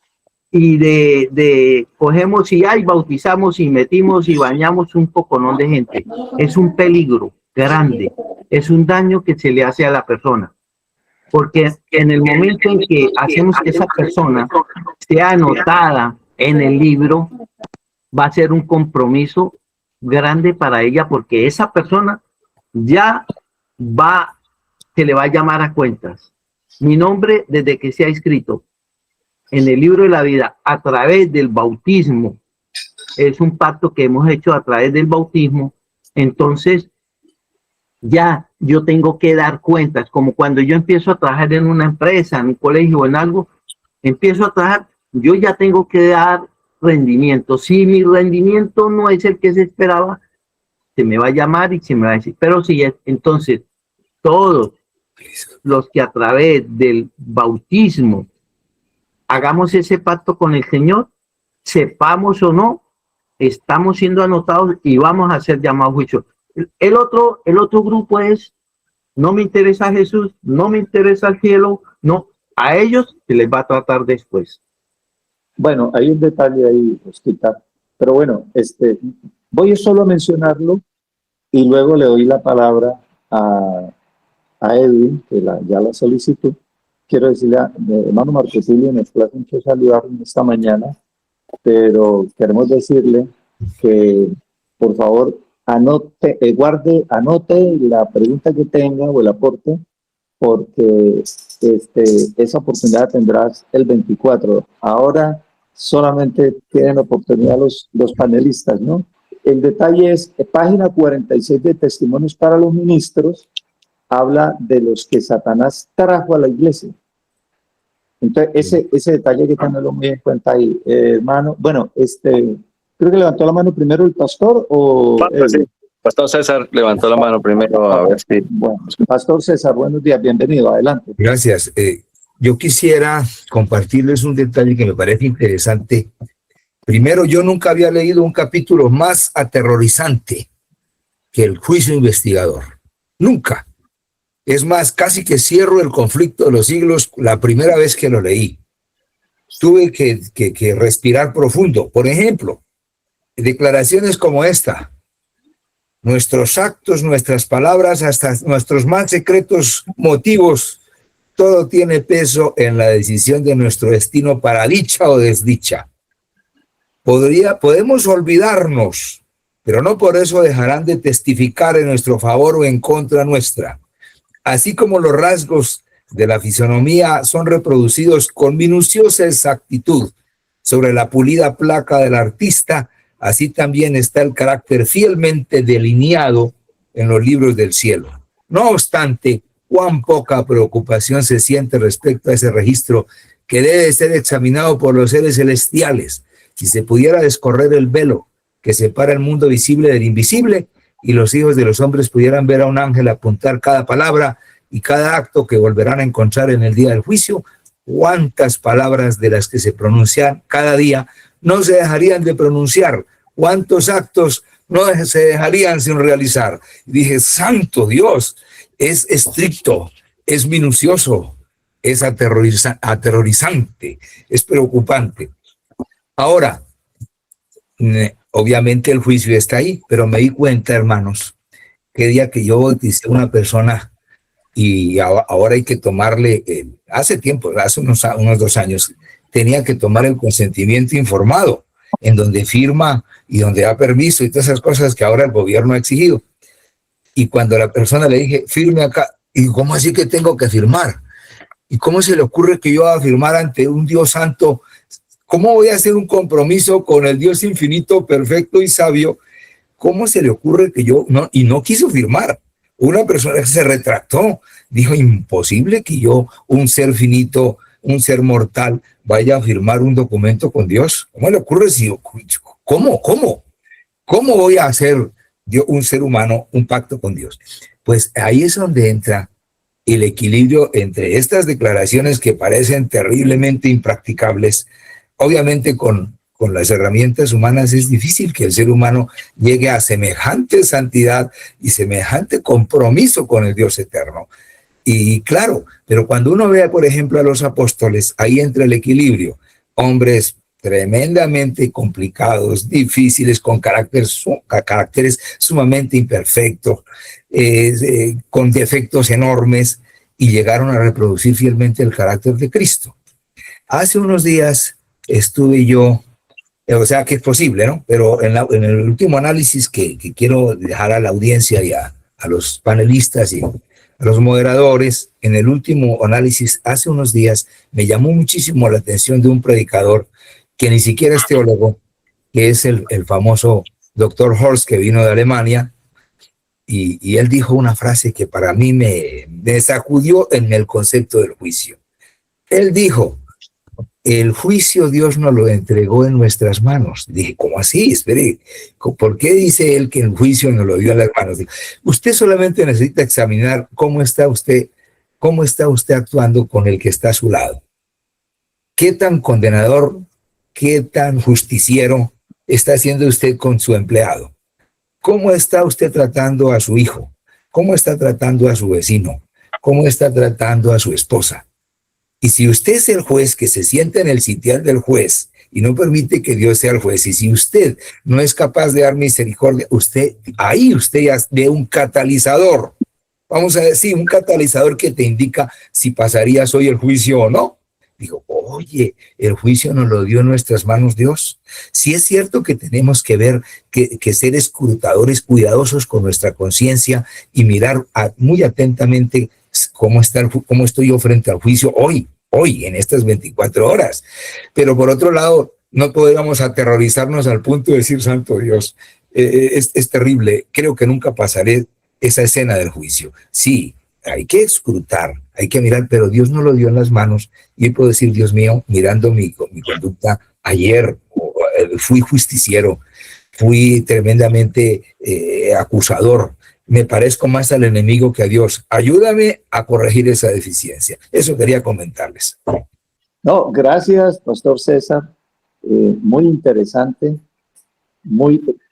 y de cogemos y bautizamos y metimos y bañamos un poconón de gente. Es un peligro grande, es un daño que se le hace a la persona. Porque en el momento en que hacemos que esa persona sea anotada en el libro, va a ser un compromiso grande para ella, porque esa persona ya se le va a llamar a cuentas. Mi nombre, desde que se ha escrito en el libro de la vida a través del bautismo, es un pacto que hemos hecho a través del bautismo. Entonces, ya yo tengo que dar cuentas, como cuando yo empiezo a trabajar en una empresa, en un colegio o en algo, empiezo a trabajar, yo ya tengo que dar rendimiento. Si mi rendimiento no es el que se esperaba, se me va a llamar y se me va a decir. Pero si es, entonces, todos los que a través del bautismo hagamos ese pacto con el Señor, sepamos o no, estamos siendo anotados y vamos a ser llamados a juicio. El otro grupo es: no me interesa Jesús, no me interesa el cielo, no, a ellos se les va a tratar después. Bueno, hay un detalle ahí, Osquita, pero bueno, voy solo a mencionarlo y luego le doy la palabra a Edwin, que ya la solicitó. Quiero decirle a hermano Marco Tulio, nos place mucho saludarlo esta mañana, pero queremos decirle que por favor anote la pregunta que tenga o el aporte, porque esa oportunidad tendrás el 24. Ahora solamente tienen oportunidad los panelistas, ¿no? El detalle es, página 46 de Testimonios para los Ministros, habla de los que Satanás trajo a la iglesia. Entonces, ese detalle hay que tenerlo muy en cuenta ahí, hermano. Bueno, creo que levantó la mano primero el pastor o... Sí. Pastor César levantó la mano primero, a ver si... Bueno, Pastor César, buenos días, bienvenido, adelante. Gracias. Yo quisiera compartirles un detalle que me parece interesante. Primero, yo nunca había leído un capítulo más aterrorizante que el juicio investigador. Nunca. Es más, casi que cierro el conflicto de los siglos la primera vez que lo leí. Tuve que respirar profundo. Por ejemplo, declaraciones como esta: nuestros actos, nuestras palabras, hasta nuestros más secretos motivos, todo tiene peso en la decisión de nuestro destino para dicha o desdicha. Podemos olvidarnos, pero no por eso dejarán de testificar en nuestro favor o en contra nuestra. Así como los rasgos de la fisonomía son reproducidos con minuciosa exactitud sobre la pulida placa del artista, así también está el carácter fielmente delineado en los libros del cielo. No obstante, cuán poca preocupación se siente respecto a ese registro que debe ser examinado por los seres celestiales. Si se pudiera descorrer el velo que separa el mundo visible del invisible y los hijos de los hombres pudieran ver a un ángel apuntar cada palabra y cada acto que volverán a encontrar en el día del juicio, cuántas palabras de las que se pronuncian cada día no se dejarían de pronunciar, cuántos actos no se dejarían sin realizar. Y dije, santo Dios, es estricto, es minucioso, es aterrorizante, es preocupante. Ahora, obviamente el juicio está ahí, pero me di cuenta, hermanos, que día que yo bauticé a una persona y ahora hay que tomarle, hace tiempo, hace unos 2 años, tenía que tomar el consentimiento informado, en donde firma y donde da permiso y todas esas cosas que ahora el gobierno ha exigido. Y cuando a la persona le dije, firme acá, y ¿cómo así que tengo que firmar? ¿Y cómo se le ocurre que yo voy a firmar ante un Dios santo? ¿Cómo voy a hacer un compromiso con el Dios infinito, perfecto y sabio? ¿Cómo se le ocurre que yo no? Y no quiso firmar. Una persona se retractó, dijo, imposible que yo, un ser finito, un ser mortal, vaya a firmar un documento con Dios. ¿Cómo le ocurre si yo, ¿Cómo voy a hacer yo, un ser humano, un pacto con Dios? Pues ahí es donde entra el equilibrio entre estas declaraciones que parecen terriblemente impracticables. Obviamente con las herramientas humanas es difícil que el ser humano llegue a semejante santidad y semejante compromiso con el Dios eterno. Y claro, pero cuando uno ve, por ejemplo, a los apóstoles, ahí entra el equilibrio. Hombres tremendamente complicados, difíciles, con caracteres sumamente imperfectos, con defectos enormes, y llegaron a reproducir fielmente el carácter de Cristo. Hace unos días estuve yo, o sea que es posible, ¿no? Pero en el último análisis que quiero dejar a la audiencia y a los panelistas y a los moderadores, en el último análisis hace unos días me llamó muchísimo la atención de un predicador que ni siquiera es teólogo, que es el famoso doctor Horst, que vino de Alemania, y él dijo una frase que para mí me sacudió en el concepto del juicio. Él dijo, el juicio Dios nos lo entregó en nuestras manos. Dije, ¿cómo así? Espere, ¿por qué dice él que el juicio nos lo dio en las manos? Dije, usted solamente necesita examinar cómo está usted actuando con el que está a su lado. ¿Qué tan condenador, qué tan justiciero está haciendo usted con su empleado? ¿Cómo está usted tratando a su hijo? ¿Cómo está tratando a su vecino? ¿Cómo está tratando a su esposa? Y si usted es el juez que se sienta en el sitial del juez y no permite que Dios sea el juez, y si usted no es capaz de dar misericordia, ahí usted ya ve un catalizador. Vamos a decir, un catalizador que te indica si pasarías hoy el juicio o no. Digo, oye, el juicio nos lo dio en nuestras manos Dios. Sí es cierto que tenemos que ver, que ser escrutadores cuidadosos con nuestra conciencia y mirar muy atentamente cómo estoy yo frente al juicio hoy, en estas 24 horas. Pero por otro lado, no podríamos aterrorizarnos al punto de decir, santo Dios, es terrible, creo que nunca pasaré esa escena del juicio. Sí, hay que escrutar, hay que mirar, pero Dios no lo dio en las manos. Y puedo decir, Dios mío, mirando mi conducta ayer, fui justiciero, fui tremendamente acusador, me parezco más al enemigo que a Dios. Ayúdame a corregir esa deficiencia. Eso quería comentarles. No, gracias, Pastor César. Muy interesante,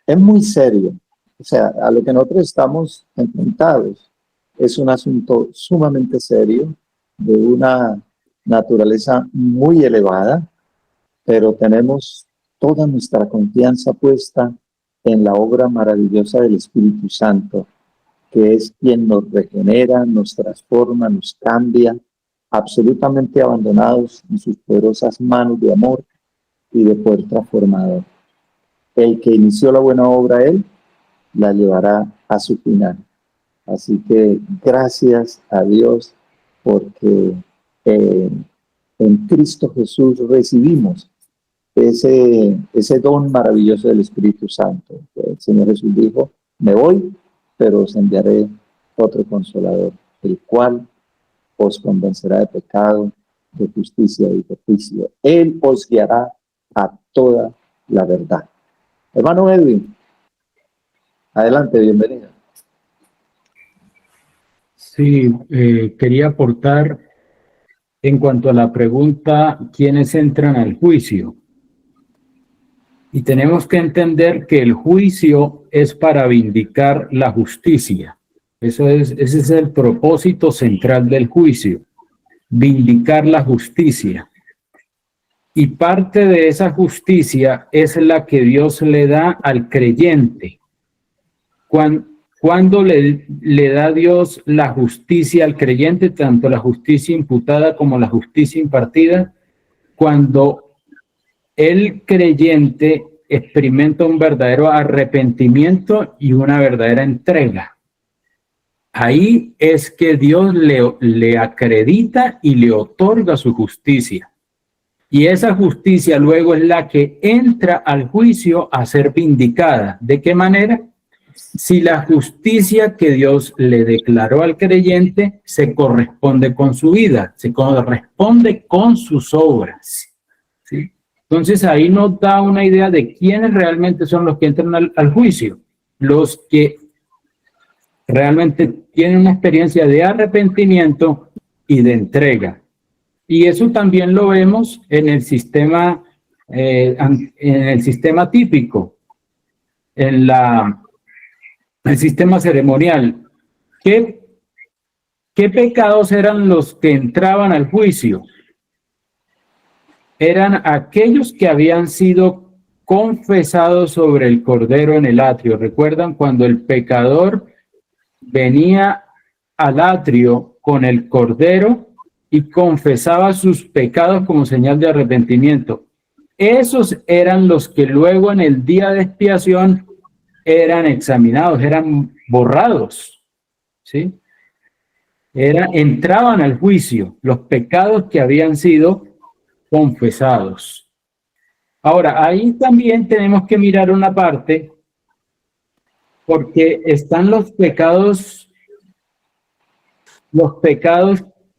es muy serio. O sea, a lo que nosotros estamos enfrentados es un asunto sumamente serio, de una naturaleza muy elevada, pero tenemos toda nuestra confianza puesta en la obra maravillosa del Espíritu Santo, que es quien nos regenera, nos transforma, nos cambia absolutamente abandonados en sus poderosas manos de amor y de poder transformador. El que inició la buena obra, Él la llevará a su final. Así que gracias a Dios porque en Cristo Jesús recibimos ese don maravilloso del Espíritu Santo. El Señor Jesús dijo, me voy, pero os enviaré otro consolador, el cual os convencerá de pecado, de justicia y de juicio. Él os guiará a toda la verdad. Hermano Edwin, adelante, bienvenido. Sí, quería aportar en cuanto a la pregunta, ¿quiénes entran al juicio? Y tenemos que entender que el juicio es para vindicar la justicia. Ese es el propósito central del juicio, vindicar la justicia. Y parte de esa justicia es la que Dios le da al creyente. Cuando le da Dios la justicia al creyente, tanto la justicia imputada como la justicia impartida, cuando el creyente experimenta un verdadero arrepentimiento y una verdadera entrega. Ahí es que Dios le acredita y le otorga su justicia. Y esa justicia luego es la que entra al juicio a ser vindicada. ¿De qué manera? Si la justicia que Dios le declaró al creyente se corresponde con su vida, se corresponde con sus obras, ¿sí? Entonces ahí nos da una idea de quiénes realmente son los que entran al juicio, los que realmente tienen una experiencia de arrepentimiento y de entrega. Y eso también lo vemos en el sistema típico, en el sistema ceremonial. ¿Qué pecados eran los que entraban al juicio? Eran aquellos que habían sido confesados sobre el cordero en el atrio. ¿Recuerdan cuando el pecador venía al atrio con el cordero y confesaba sus pecados como señal de arrepentimiento? Esos eran los que luego en el día de expiación eran examinados, eran borrados, ¿sí? Entraban al juicio los pecados que habían sido confesados. Ahora, ahí también tenemos que mirar una parte, porque están los pecados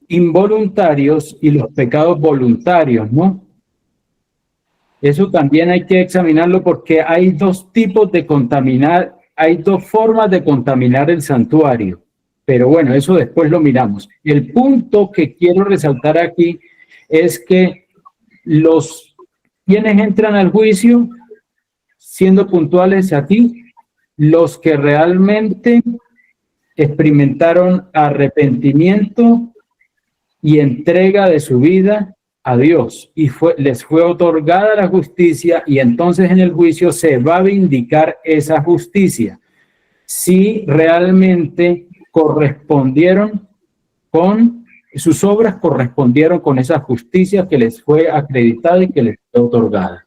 involuntarios y los pecados voluntarios, ¿no? Eso también hay que examinarlo porque hay dos tipos de contaminar, hay dos formas de contaminar el santuario. Pero bueno, eso después lo miramos. El punto que quiero resaltar aquí es que quienes entran al juicio, siendo puntuales aquí, los que realmente experimentaron arrepentimiento y entrega de su vida a Dios y les fue otorgada la justicia, y entonces en el juicio se va a vindicar esa justicia si realmente sus obras correspondieron con esa justicia que les fue acreditada y que les fue otorgada.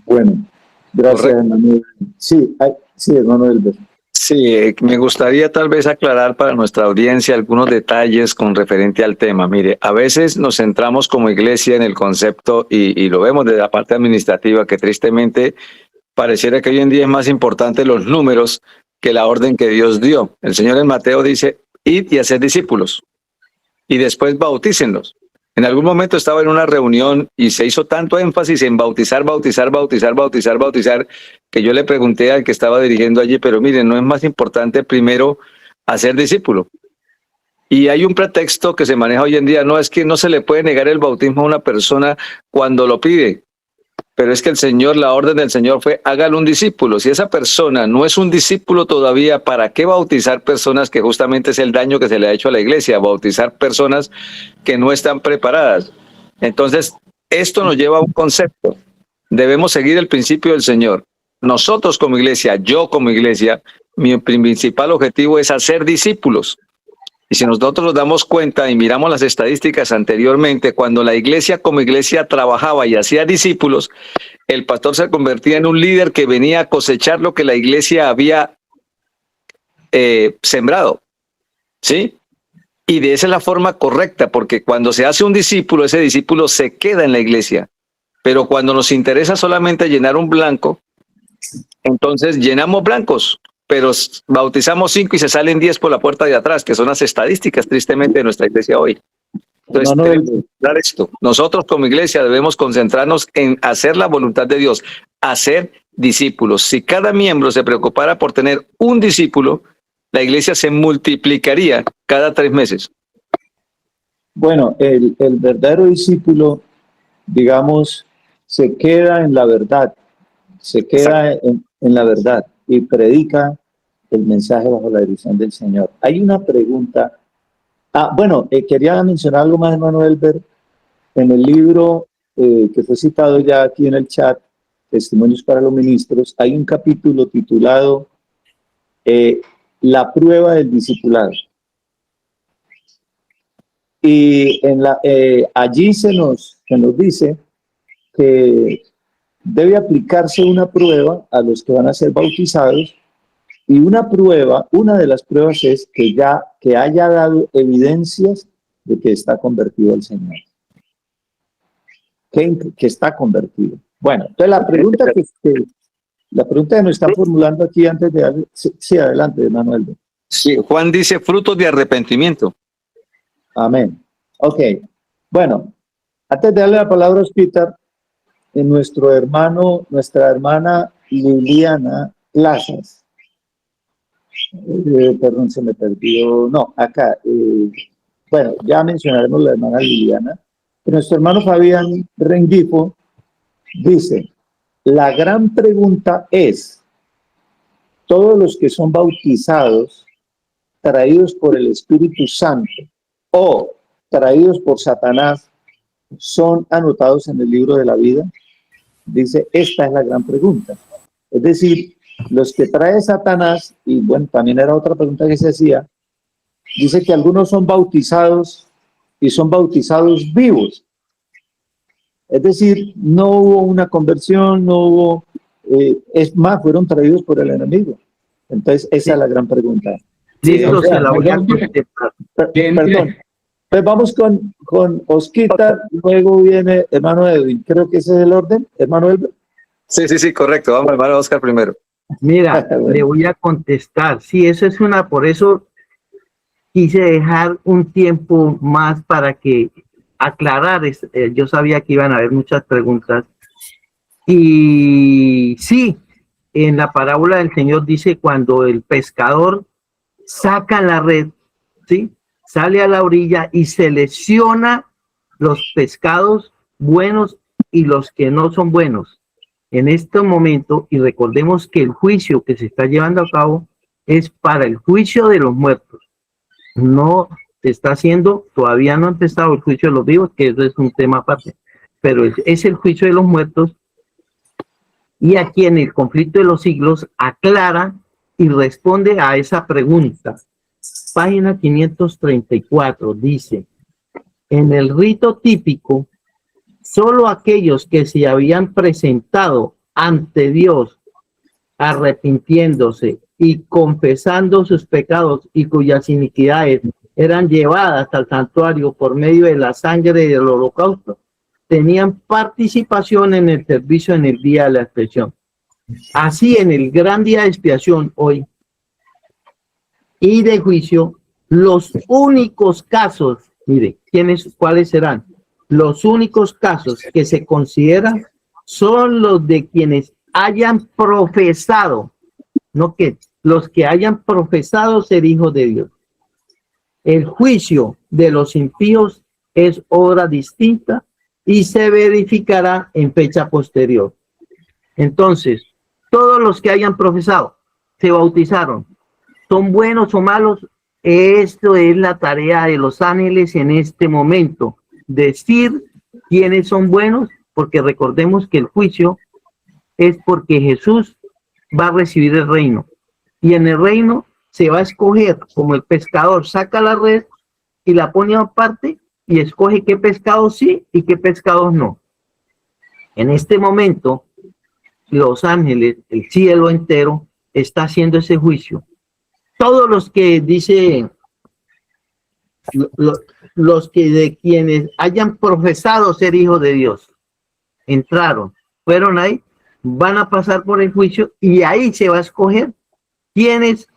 Bueno, gracias, hermano. Sí, hermano Elber. Sí, me gustaría tal vez aclarar para nuestra audiencia algunos detalles con referente al tema. Mire, a veces nos centramos como iglesia en el concepto y lo vemos desde la parte administrativa, que tristemente pareciera que hoy en día es más importante los números que la orden que Dios dio. El Señor en Mateo dice, id y haced discípulos y después bautícenlos. En algún momento estaba en una reunión y se hizo tanto énfasis en bautizar, que yo le pregunté al que estaba dirigiendo allí, pero miren, ¿no es más importante primero hacer discípulo? Y hay un pretexto que se maneja hoy en día, no, es que no se le puede negar el bautismo a una persona cuando lo pide, pero es que la orden del Señor fue, hágale un discípulo. Si esa persona no es un discípulo todavía, ¿para qué bautizar personas que justamente es el daño que se le ha hecho a la iglesia? Bautizar personas que no están preparadas. Entonces, esto nos lleva a un concepto. Debemos seguir el principio del Señor. Nosotros yo como iglesia, mi principal objetivo es hacer discípulos. Y si nosotros nos damos cuenta y miramos las estadísticas anteriormente, cuando la iglesia como iglesia trabajaba y hacía discípulos, el pastor se convertía en un líder que venía a cosechar lo que la iglesia había sembrado, ¿sí? Y de esa es la forma correcta, porque cuando se hace un discípulo, ese discípulo se queda en la iglesia. Pero cuando nos interesa solamente llenar un blanco, entonces llenamos blancos, pero bautizamos 5 y se salen 10 por la puerta de atrás, que son las estadísticas tristemente de nuestra iglesia hoy. Entonces, Manuel, tenemos que dar esto. Nosotros como iglesia debemos concentrarnos en hacer la voluntad de Dios, hacer discípulos. Si cada miembro se preocupara por tener un discípulo, la iglesia se multiplicaría cada 3 meses. bueno, el verdadero discípulo, digamos, se queda en la verdad, se queda en la verdad y predica el mensaje bajo la dirección del Señor. Hay una pregunta. Bueno, quería mencionar algo más, hermano Elber. En el libro que fue citado ya aquí en el chat, Testimonios para los Ministros, hay un capítulo titulado La prueba del discipulado. Y allí se nos dice que debe aplicarse una prueba a los que van a ser bautizados, y una de las pruebas es que haya dado evidencias de que está convertido al Señor. Que está convertido. Bueno, entonces la pregunta que nos están formulando aquí antes de darle, sí, adelante, Manuel. Sí, Juan dice frutos de arrepentimiento. Amén. Ok. Bueno, antes de darle la palabra a Osquitar, nuestra hermana Liliana Plazas. Perdón, se me perdió. No, acá. Bueno, ya mencionaremos la hermana Liliana. Nuestro hermano Fabián Rengifo dice: la gran pregunta es, todos los que son bautizados, traídos por el Espíritu Santo o traídos por Satanás, ¿son anotados en el libro de la vida? Dice, esta es la gran pregunta. Es decir, los que trae Satanás, y bueno, también era otra pregunta que se hacía, dice que algunos son bautizados y son bautizados vivos. Es decir, no hubo una conversión, no hubo, es más, fueron traídos por el enemigo. Entonces, esa es la gran pregunta. Listo, se la voy a contestar. Perdón. Pues vamos con Osquita, luego viene hermano Edwin. Creo que ese es el orden, hermano Edwin. Sí, correcto. Vamos, hermano Oscar primero. Mira, Bueno. le voy a contestar. Sí, eso es por eso quise dejar un tiempo más para que aclarar. Yo sabía que iban a haber muchas preguntas. Y sí, en la parábola del Señor dice cuando el pescador saca la red, ¿sí? Sale a la orilla y selecciona los pescados buenos y los que no son buenos. En este momento, y recordemos que el juicio que se está llevando a cabo es para el juicio de los muertos. No se está haciendo, todavía no ha empezado el juicio de los vivos, que eso es un tema aparte, pero es el juicio de los muertos. Y aquí en el conflicto de los siglos aclara y responde a esa pregunta. Página 534 dice, en el rito típico, solo aquellos que se habían presentado ante Dios arrepintiéndose y confesando sus pecados y cuyas iniquidades eran llevadas al santuario por medio de la sangre del holocausto, tenían participación en el servicio en el día de la expiación. Así, en el gran día de expiación hoy y de juicio, los únicos casos, mire, ¿cuáles serán? Los únicos casos que se consideran son los de quienes hayan profesado, no que los que hayan profesado ser hijos de Dios. El juicio de los impíos es obra distinta y se verificará en fecha posterior. Entonces, todos los que hayan profesado, se bautizaron, son buenos o malos, esto es la tarea de los ángeles en este momento, decir quiénes son buenos, porque recordemos que el juicio es porque Jesús va a recibir el reino, y en el reino se va a escoger, como el pescador saca la red y la pone aparte y escoge qué pescados sí y qué pescados no. En este momento, los ángeles, el cielo entero, está haciendo ese juicio. Todos los que dice, los que de quienes hayan profesado ser hijos de Dios, entraron, fueron ahí, van a pasar por el juicio y ahí se va a escoger quienes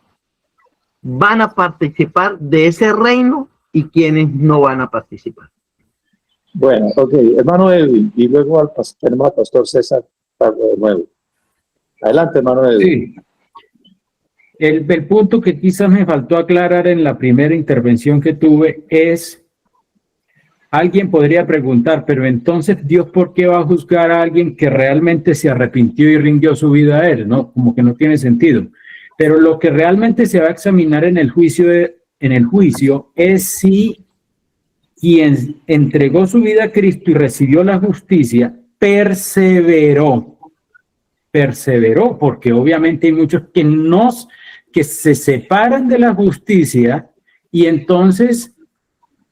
van a participar de ese reino y quienes no van a participar. Bueno, ok, hermano Edwin, y luego tenemos al pastor César Pablo de nuevo. Adelante, hermano Edwin. Sí. El punto que quizás me faltó aclarar en la primera intervención que tuve es, alguien podría preguntar, pero entonces Dios, ¿por qué va a juzgar a alguien que realmente se arrepintió y rindió su vida a Él? ¿No? Como que no tiene sentido. Pero lo que realmente se va a examinar en el juicio es si quien entregó su vida a Cristo y recibió la justicia, perseveró, porque obviamente hay muchos que se separan de la justicia y entonces,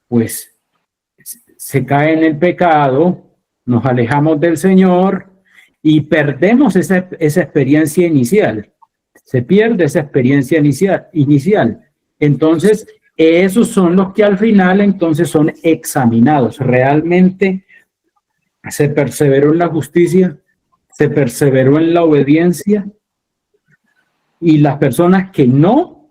pues, se cae en el pecado, nos alejamos del Señor y perdemos esa experiencia inicial. Se pierde esa experiencia inicial. Entonces, esos son los que al final entonces son examinados. ¿Realmente se perseveró en la justicia? ¿Se perseveró en la obediencia? Y las personas que no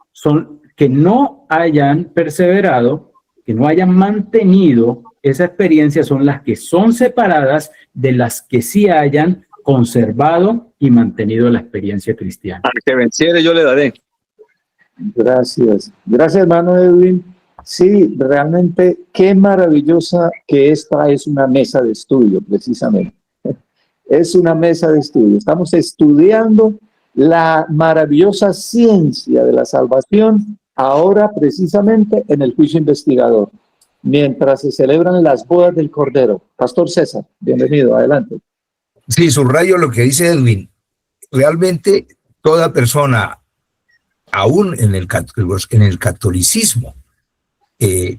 hayan perseverado, que no hayan mantenido esa experiencia, son las que son separadas de las que sí hayan conservado y mantenido la experiencia cristiana. Al que venciere yo le daré. Gracias. Gracias, hermano Edwin. Sí, realmente qué maravillosa que esta es una mesa de estudio, precisamente. Es una mesa de estudio. Estamos estudiando la maravillosa ciencia de la salvación ahora precisamente en el juicio investigador, mientras se celebran las bodas del Cordero. Pastor César, bienvenido, adelante. Sí, subrayo lo que dice Edwin. Realmente toda persona, aún en el catolicismo,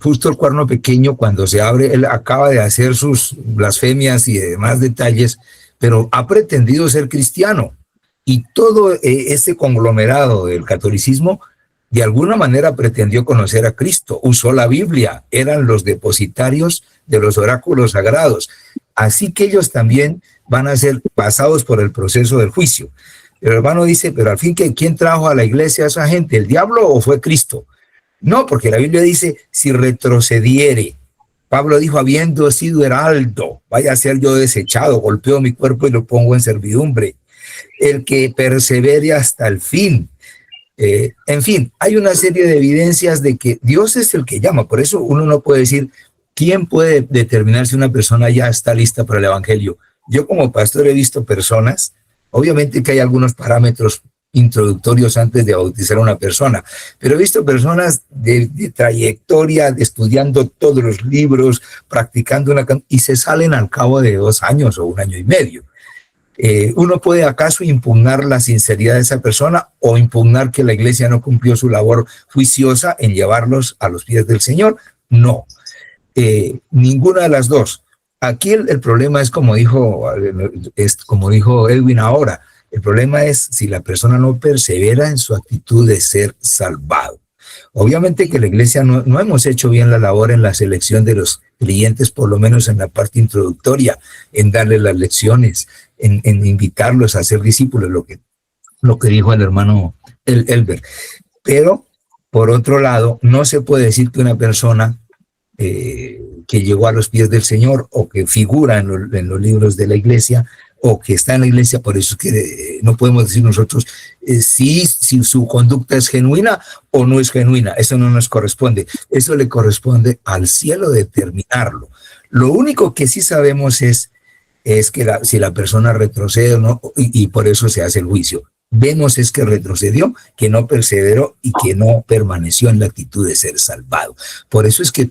justo el Cuerno Pequeño, cuando se abre, él acaba de hacer sus blasfemias y demás detalles, pero ha pretendido ser cristiano. Y todo este conglomerado del catolicismo, de alguna manera pretendió conocer a Cristo, usó la Biblia, eran los depositarios de los oráculos sagrados. Así que ellos también van a ser pasados por el proceso del juicio. El hermano dice, pero al fin, ¿quién trajo a la iglesia a esa gente? ¿El diablo o fue Cristo? No, porque la Biblia dice, si retrocediere. Pablo dijo, habiendo sido heraldo, vaya a ser yo desechado, golpeo mi cuerpo y lo pongo en servidumbre. El que persevere hasta el fin. En fin, hay una serie de evidencias de que Dios es el que llama. Por eso uno no puede decir, ¿quién puede determinar si una persona ya está lista para el evangelio? Yo como pastor he visto personas, obviamente que hay algunos parámetros introductorios antes de bautizar a una persona, pero he visto personas de trayectoria, estudiando todos los libros, practicando y se salen al cabo de 2 años o 1 año y medio. ¿Uno puede acaso impugnar la sinceridad de esa persona o impugnar que la iglesia no cumplió su labor juiciosa en llevarlos a los pies del Señor? No, ninguna de las dos. Aquí el problema es como dijo Edwin ahora, el problema es si la persona no persevera en su actitud de ser salvado. Obviamente que la iglesia no hemos hecho bien la labor en la selección de los creyentes, por lo menos en la parte introductoria, en darles las lecciones, en invitarlos a ser discípulos, lo que dijo el hermano Elber. Pero, por otro lado, no se puede decir que una persona que llegó a los pies del Señor o que figura en los libros de la iglesia o que está en la iglesia, por eso es que no podemos decir nosotros si su conducta es genuina o no es genuina. Eso no nos corresponde. Eso le corresponde al cielo determinarlo. Lo único que sí sabemos es que si la persona retrocede o no, y por eso se hace el juicio. Vemos es que retrocedió, que no perseveró y que no permaneció en la actitud de ser salvado. Por eso es que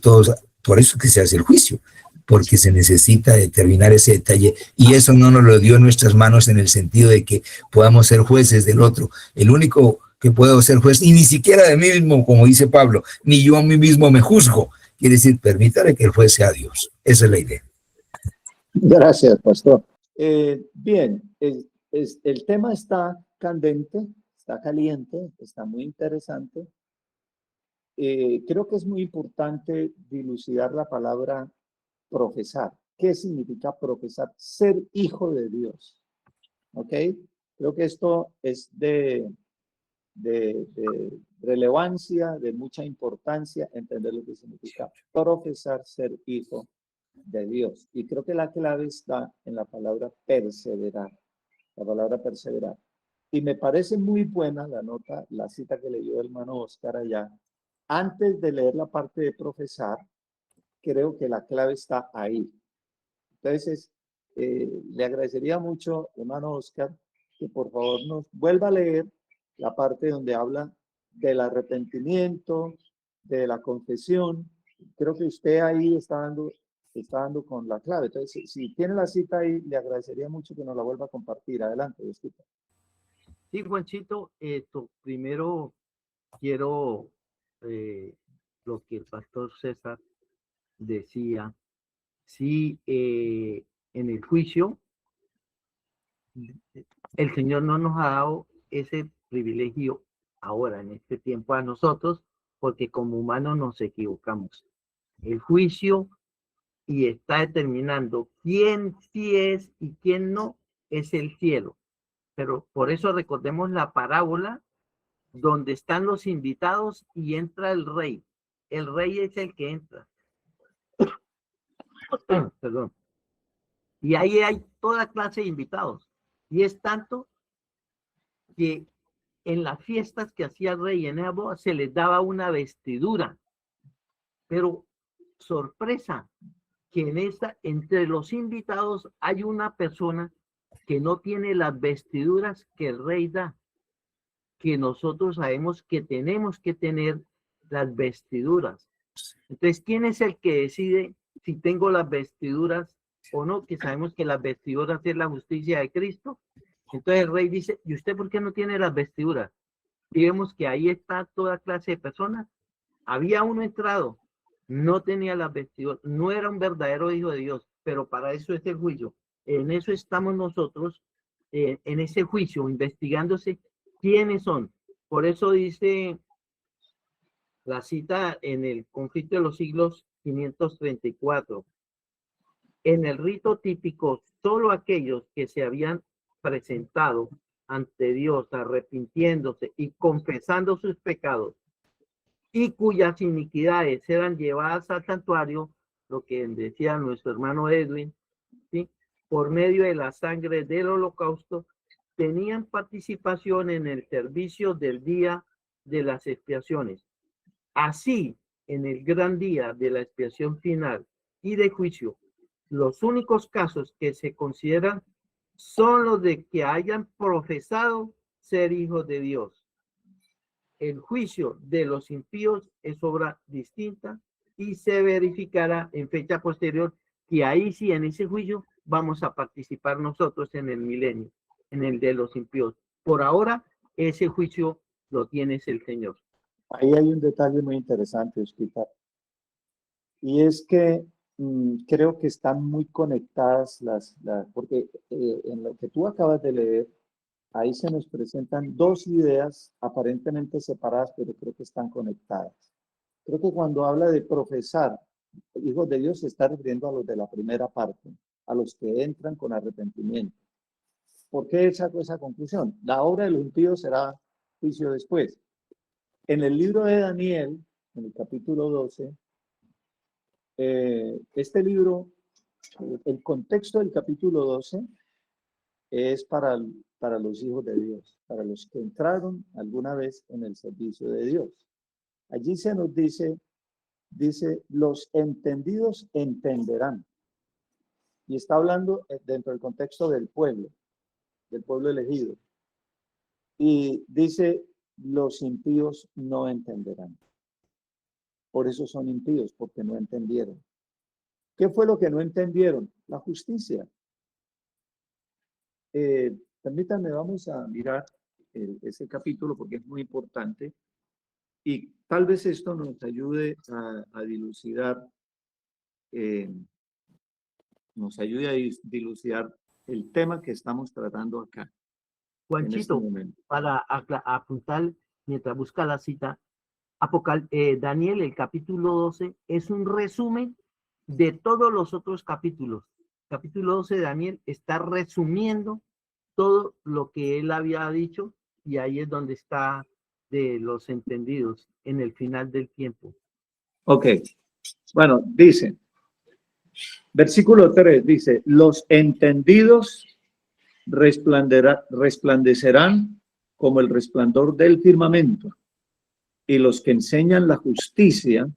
se hace el juicio, porque se necesita determinar ese detalle y eso no nos lo dio en nuestras manos en el sentido de que podamos ser jueces del otro. El único que puedo ser juez, y ni siquiera de mí mismo, como dice Pablo, ni yo a mí mismo me juzgo. Quiere decir, permítale que el juez sea Dios. Esa es la idea. Gracias, pastor. Bien, el tema está candente, está caliente, está muy interesante. Creo que es muy importante dilucidar la palabra profesar. ¿Qué significa profesar? Ser hijo de Dios. ¿Ok? Creo que esto es de relevancia, de mucha importancia, entender lo que significa profesar ser hijo de Dios. Y creo que la clave está en la palabra perseverar, la palabra perseverar. Y me parece muy buena la nota, la cita que leyó el hermano Oscar allá. Antes de leer la parte de profesar, creo que la clave está ahí. Entonces, le agradecería mucho, hermano Oscar, que por favor nos vuelva a leer la parte donde habla del arrepentimiento, de la confesión. Creo que usted ahí está dando con la clave. Entonces, si tiene la cita ahí, le agradecería mucho que nos la vuelva a compartir. Adelante, disculpa. Sí, Juanchito, primero quiero lo que el pastor César decía. Sí, en el juicio, el Señor no nos ha dado ese privilegio ahora, en este tiempo, a nosotros, porque como humanos nos equivocamos. El juicio y está determinando quién sí es y quién no es el cielo. Pero por eso recordemos la parábola donde están los invitados y entra el rey. El rey es el que entra. Perdón. Y ahí hay toda clase de invitados. Y es tanto que en las fiestas que hacía el rey en esa boda se les daba una vestidura. Pero sorpresa, que entre los invitados hay una persona que no tiene las vestiduras que el rey da, que nosotros sabemos que tenemos que tener las vestiduras. Entonces, ¿quién es el que decide si tengo las vestiduras o no? Que sabemos que las vestiduras es la justicia de Cristo. Entonces el rey dice, ¿y usted por qué no tiene las vestiduras? Y vemos que ahí está toda clase de personas. Había uno entrado, no tenía las vestiduras, no era un verdadero hijo de Dios, pero para eso es el juicio. En eso estamos nosotros, en ese juicio, investigándose quiénes son. Por eso dice la cita en el conflicto de los siglos 534. En el rito típico, solo aquellos que se habían presentado ante Dios arrepintiéndose y confesando sus pecados y cuyas iniquidades eran llevadas al santuario, lo que decía nuestro hermano Edwin, ¿sí? Por medio de la sangre del holocausto, tenían participación en el servicio del día de las expiaciones. Así, en el gran día de la expiación final y de juicio, los únicos casos que se consideran son los de que hayan profesado ser hijos de Dios. El juicio de los impíos es obra distinta y se verificará en fecha posterior, que ahí sí, en ese juicio, vamos a participar nosotros en el milenio, en el de los impíos. Por ahora, ese juicio lo tiene el Señor. Ahí hay un detalle muy interesante, Oscar, y es que creo que están muy conectadas porque en lo que tú acabas de leer, ahí se nos presentan dos ideas aparentemente separadas, pero creo que están conectadas. Creo que cuando habla de profesar hijos de Dios se está refiriendo a los de la primera parte, a los que entran con arrepentimiento. ¿Por qué saco esa conclusión? La obra de los impíos será juicio después. En el libro de Daniel, en el capítulo 12, este libro, el contexto del capítulo 12 es para los hijos de Dios, para los que entraron alguna vez en el servicio de Dios. Allí se nos dice, los entendidos entenderán. Y está hablando dentro del contexto del pueblo elegido. Y dice, los impíos no entenderán. Por eso son impíos, porque no entendieron. ¿Qué fue lo que no entendieron? La justicia. Permítanme, vamos a mirar ese capítulo porque es muy importante y tal vez esto nos ayude a dilucidar, dilucidar el tema que estamos tratando acá en este Juanchito, momento. para apuntar mientras busca la cita, Daniel, el capítulo 12 es un resumen de todos los otros capítulos. Capítulo 12 de Daniel está resumiendo todo lo que él había dicho y ahí es donde está de los entendidos en el final del tiempo. Ok, bueno, dice, versículo 3 dice, los entendidos resplandecerán como el resplandor del firmamento, y los que enseñan la justicia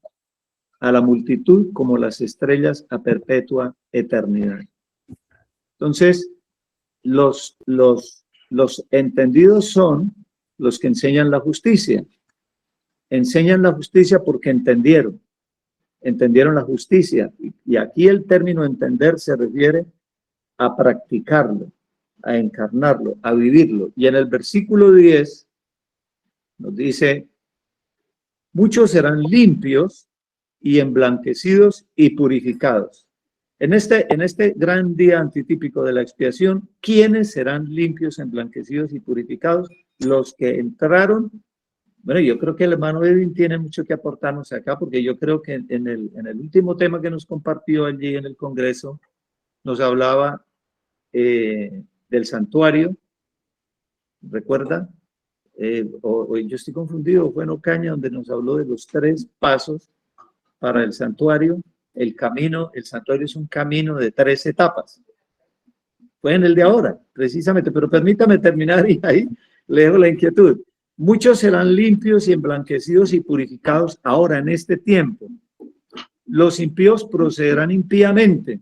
a la multitud como las estrellas a perpetua eternidad. Entonces, los entendidos son los que enseñan la justicia. Enseñan la justicia porque entendieron la justicia. Y aquí el término entender se refiere a practicarlo, a encarnarlo, a vivirlo. Y en el versículo 10 nos dice, muchos serán limpios y emblanquecidos y purificados. En este gran día antitípico de la expiación, ¿quiénes serán limpios, emblanquecidos y purificados? Los que entraron. Bueno, yo creo que el hermano Edwin tiene mucho que aportarnos acá, porque yo creo que en el último tema que nos compartió allí en el Congreso, nos hablaba del santuario, ¿recuerda? O yo estoy confundido, fue en Ocaña donde nos habló de los 3 pasos para el santuario. El santuario es un camino de 3 etapas. Fue en el de ahora, precisamente, pero permítame terminar y ahí le dejo la inquietud. Muchos serán limpios y emblanquecidos y purificados ahora en este tiempo. Los impíos procederán impíamente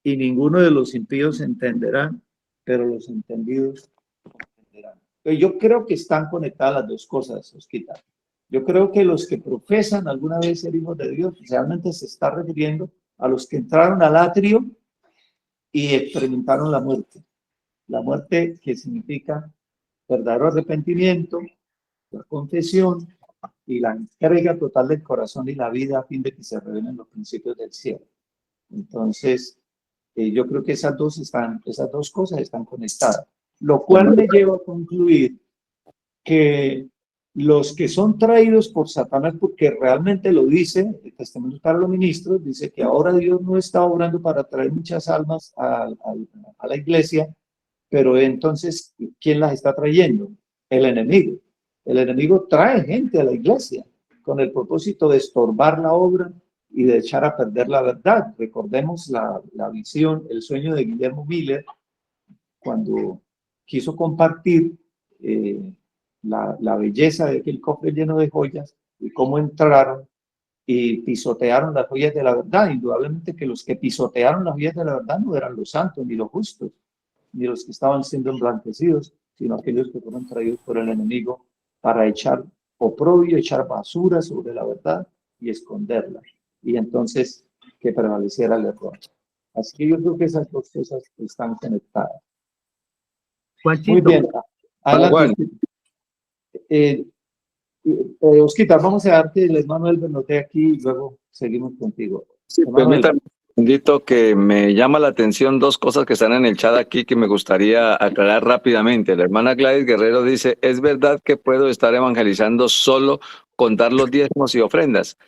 y ninguno de los impíos entenderá, pero los entendidos entenderán. Yo creo que están conectadas las dos cosas, Osquita. Yo creo que los que profesan alguna vez ser hijos de Dios realmente se está refiriendo a los que entraron al atrio y experimentaron la muerte que significa verdadero arrepentimiento, la confesión y la entrega total del corazón y la vida a fin de que se revelen los principios del cielo. Entonces, yo creo que esas dos cosas están conectadas, lo cual me lleva a concluir que los que son traídos por Satanás, porque realmente lo dice el testimonio para los ministros, dice que ahora Dios no está obrando para traer muchas almas a la iglesia, pero entonces, ¿quién las está trayendo? El enemigo. El enemigo trae gente a la iglesia con el propósito de estorbar la obra y de echar a perder la verdad. Recordemos la visión, el sueño de Guillermo Miller, cuando quiso compartir la belleza de aquel cofre lleno de joyas y cómo entraron y pisotearon las joyas de la verdad. Indudablemente que los que pisotearon las joyas de la verdad no eran los santos ni los justos, ni los que estaban siendo emblanquecidos, sino aquellos que fueron traídos por el enemigo para echar oprobio, echar basura sobre la verdad y esconderla. Y entonces que prevaleciera el error. Así que yo creo que esas dos cosas están conectadas. Juanchito. Muy bien. Adelante. Osquita, vamos a darte el hermano Elber Noté aquí y luego seguimos contigo. Sí, permítame, bendito, que me llama la atención 2 cosas que están en el chat aquí que me gustaría aclarar rápidamente. La hermana Gladys Guerrero dice, ¿es verdad que puedo estar evangelizando solo con dar los diezmos y ofrendas?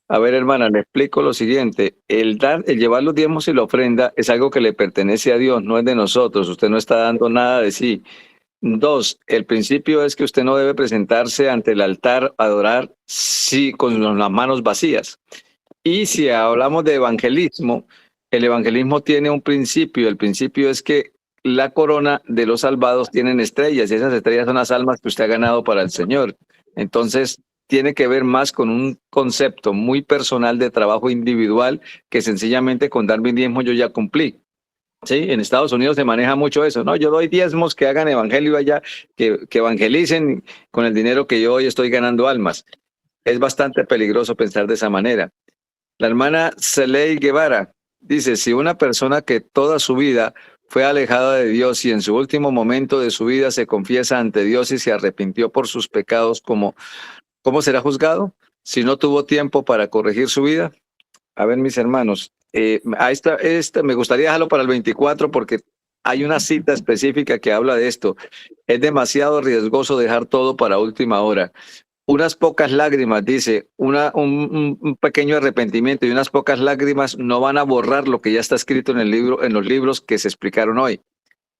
A ver, hermana, le explico lo siguiente. El llevar los diezmos y la ofrenda es algo que le pertenece a Dios, no es de nosotros. Usted no está dando nada de sí. 2, el principio es que usted no debe presentarse ante el altar a adorar con las manos vacías. Y si hablamos de evangelismo, el evangelismo tiene un principio. El principio es que la corona de los salvados tienen estrellas y esas estrellas son las almas que usted ha ganado para el Señor. Entonces, tiene que ver más con un concepto muy personal de trabajo individual que sencillamente con dar mi diezmo yo ya cumplí. Sí, en Estados Unidos se maneja mucho eso, ¿no? Yo doy diezmos, que hagan evangelio allá, que evangelicen con el dinero que yo hoy estoy ganando almas. Es bastante peligroso pensar de esa manera. La hermana Celey Guevara dice, si una persona que toda su vida fue alejado de Dios y en su último momento de su vida se confiesa ante Dios y se arrepintió por sus pecados, ¿cómo será juzgado? Si no tuvo tiempo para corregir su vida. A ver, mis hermanos, esta me gustaría dejarlo para el 24 porque hay una cita específica que habla de esto. Es demasiado riesgoso dejar todo para última hora. Unas pocas lágrimas, dice, un pequeño arrepentimiento y unas pocas lágrimas no van a borrar lo que ya está escrito en el libro, en los libros que se explicaron hoy.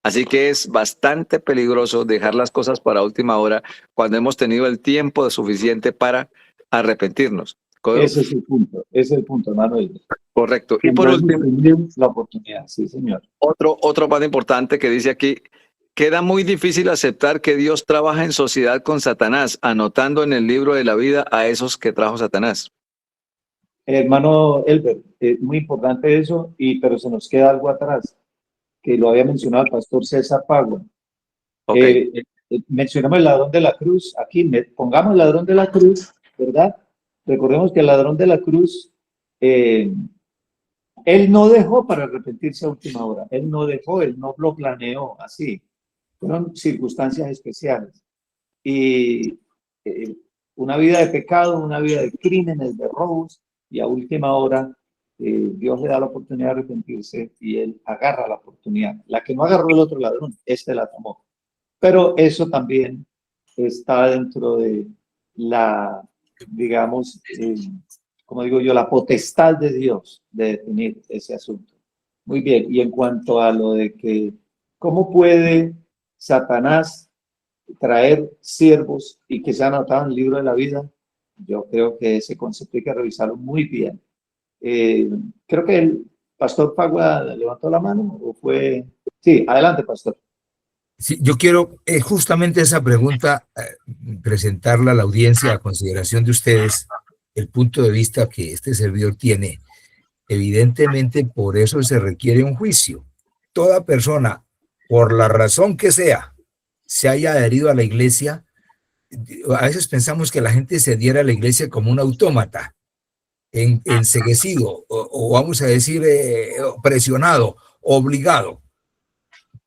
Así que es bastante peligroso dejar las cosas para última hora cuando hemos tenido el tiempo suficiente para arrepentirnos. Ese es el punto, hermano. Correcto. Y por último, la oportunidad, sí, señor. otro más importante que dice aquí, queda muy difícil aceptar que Dios trabaja en sociedad con Satanás, anotando en el libro de la vida a esos que trajo Satanás. Hermano Elber, muy importante eso, pero se nos queda algo atrás, que lo había mencionado el pastor César Pagua. Okay. Mencionamos el ladrón de la cruz, aquí pongamos el ladrón de la cruz, ¿verdad? Recordemos que el ladrón de la cruz, él no dejó para arrepentirse a última hora, él no lo planeó así, fueron circunstancias especiales. Y una vida de pecado, una vida de crímenes, de robos, y a última hora Dios le da la oportunidad de arrepentirse y él agarra la oportunidad. La que no agarró el otro ladrón, la tomó. Pero eso también está dentro de la, digamos, como digo yo, la potestad de Dios de definir ese asunto. Muy bien, y en cuanto a lo de que, ¿cómo puede Satanás traer siervos y que se han anotado en el libro de la vida? Yo creo que ese concepto hay que revisarlo muy bien. Creo que el pastor Pagua levantó la mano, ¿o fue? Sí, adelante, pastor. Sí, yo quiero justamente esa pregunta presentarla a la audiencia a consideración de ustedes, el punto de vista que este servidor tiene. Evidentemente, por eso se requiere un juicio. Toda persona, por la razón que sea, se haya adherido a la iglesia, a veces pensamos que la gente se adhiera a la iglesia como un autómata, enceguecido, o vamos a decir presionado, obligado.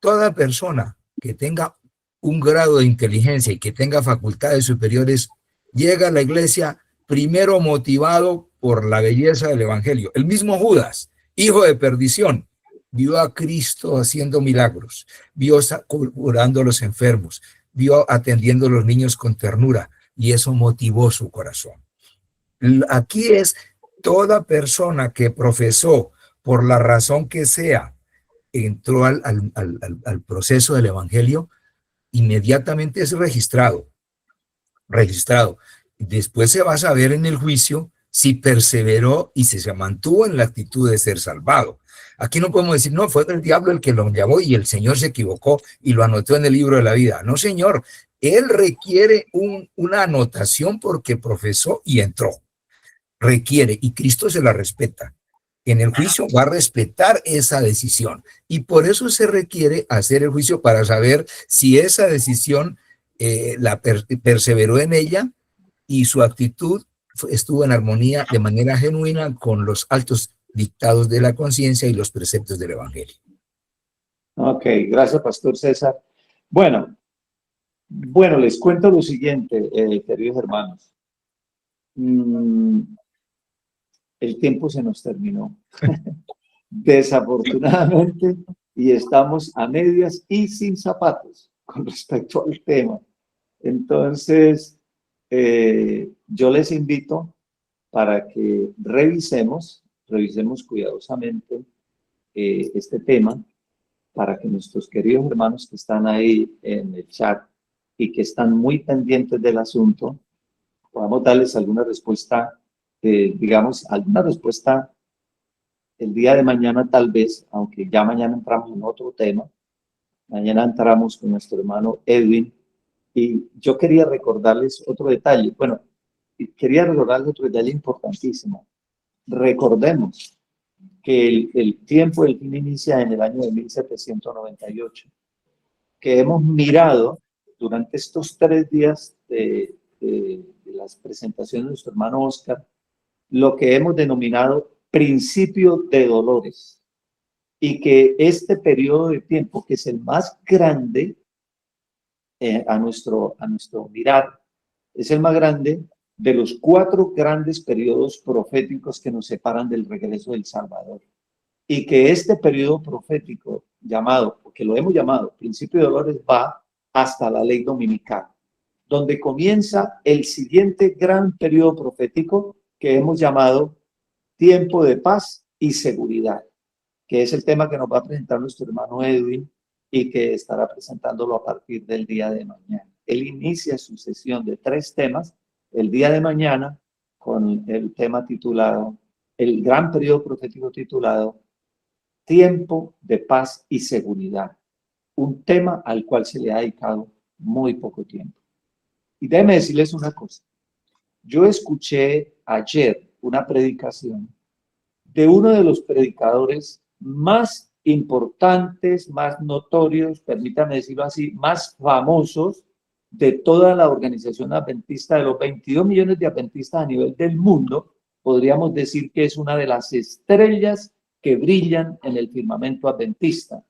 Toda persona que tenga un grado de inteligencia y que tenga facultades superiores llega a la iglesia primero motivado por la belleza del evangelio. El mismo Judas, hijo de perdición, vio a Cristo haciendo milagros, vio curando a los enfermos, vio atendiendo a los niños con ternura, y eso motivó su corazón. Aquí es toda persona que profesó, por la razón que sea, entró al proceso del evangelio, inmediatamente es registrado. Después se va a saber en el juicio si perseveró y se mantuvo en la actitud de ser salvado. Aquí no podemos decir, no, fue el diablo el que lo llamó y el Señor se equivocó y lo anotó en el libro de la vida. No, señor, él requiere una anotación porque profesó y entró. Requiere, y Cristo se la respeta. En el juicio va a respetar esa decisión y por eso se requiere hacer el juicio para saber si esa decisión perseveró en ella y su actitud estuvo en armonía de manera genuina con los altos dictados de la conciencia y los preceptos del evangelio. Ok, gracias, pastor César. Bueno, les cuento lo siguiente, queridos hermanos. El tiempo se nos terminó, desafortunadamente, y estamos a medias y sin zapatos con respecto al tema. Entonces, yo les invito para que revisemos cuidadosamente este tema, para que nuestros queridos hermanos que están ahí en el chat y que están muy pendientes del asunto, podamos darles alguna respuesta, alguna respuesta el día de mañana tal vez, aunque ya mañana entramos en otro tema. Mañana entramos con nuestro hermano Edwin y yo quería recordarles otro detalle. Bueno, quería recordarles otro detalle importantísimo. Recordemos que el tiempo del fin inicia en el año de 1798, que hemos mirado durante estos 3 días de las presentaciones de nuestro hermano Oscar, lo que hemos denominado principio de dolores. y que este periodo de tiempo, que es el más grande a nuestro mirar, es el más grande de los 4 grandes periodos proféticos que nos separan del regreso del Salvador. Y que este periodo profético llamado, porque lo hemos llamado principio de dolores, va hasta la ley dominical, donde comienza el siguiente gran periodo profético que hemos llamado tiempo de paz y seguridad, que es el tema que nos va a presentar nuestro hermano Edwin y que estará presentándolo a partir del día de mañana. Él inicia su sesión de 3 temas el día de mañana con el tema titulado, el gran periodo profético titulado tiempo de paz y seguridad, un tema al cual se le ha dedicado muy poco tiempo. Y déjenme decirles una cosa. Yo escuché ayer una predicación de uno de los predicadores más importantes, más notorios, permítame decirlo así, más famosos de toda la organización adventista, de los 22 millones de adventistas a nivel del mundo. Podríamos decir que es una de las estrellas que brillan en el firmamento adventista.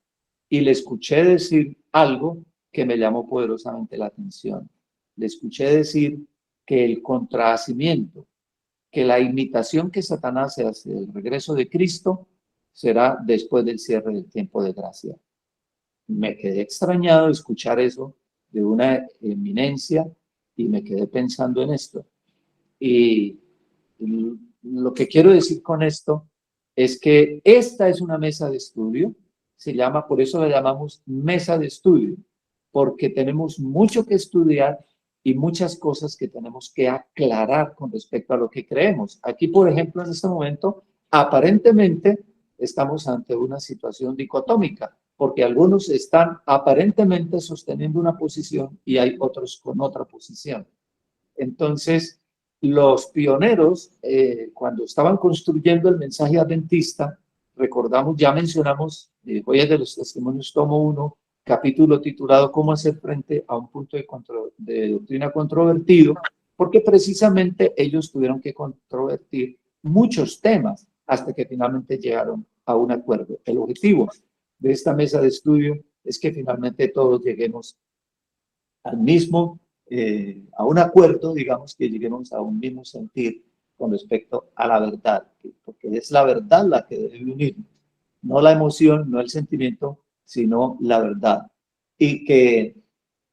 Y le escuché decir algo que me llamó poderosamente la atención. Le escuché decir que el contrahacimiento, que la imitación que Satanás hace del regreso de Cristo será después del cierre del tiempo de gracia. Me quedé extrañado de escuchar eso de una eminencia y me quedé pensando en esto. Y lo que quiero decir con esto es que esta es una mesa de estudio, se llama, por eso la llamamos mesa de estudio, porque tenemos mucho que estudiar y muchas cosas que tenemos que aclarar con respecto a lo que creemos. Aquí, por ejemplo, en este momento, aparentemente estamos ante una situación dicotómica, porque algunos están aparentemente sosteniendo una posición y hay otros con otra posición. Entonces, los pioneros, cuando estaban construyendo el mensaje adventista, recordamos, ya mencionamos, Joyas de los Testimonios, tomo 1, capítulo titulado ¿Cómo hacer frente a un punto de doctrina controvertido? Porque precisamente ellos tuvieron que controvertir muchos temas hasta que finalmente llegaron a un acuerdo. El objetivo de esta mesa de estudio es que finalmente todos lleguemos al mismo, a un acuerdo, digamos, que lleguemos a un mismo sentir con respecto a la verdad, porque es la verdad la que debe unirnos, no la emoción, no el sentimiento, sino la verdad. Y que,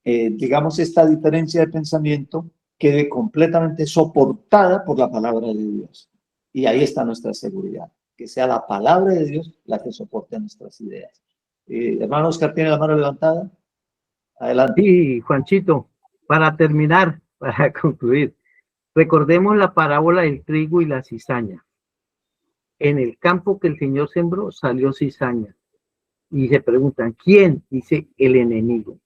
digamos, esta diferencia de pensamiento quede completamente soportada por la palabra de Dios. Y ahí está nuestra seguridad, que sea la palabra de Dios la que soporte nuestras ideas. Hermano Oscar, ¿tiene la mano levantada? Adelante. Sí, Juanchito, para terminar, para concluir, recordemos la parábola del trigo y la cizaña. En el campo que el Señor sembró salió cizaña. Y se preguntan, ¿quién? Dice, el enemigo.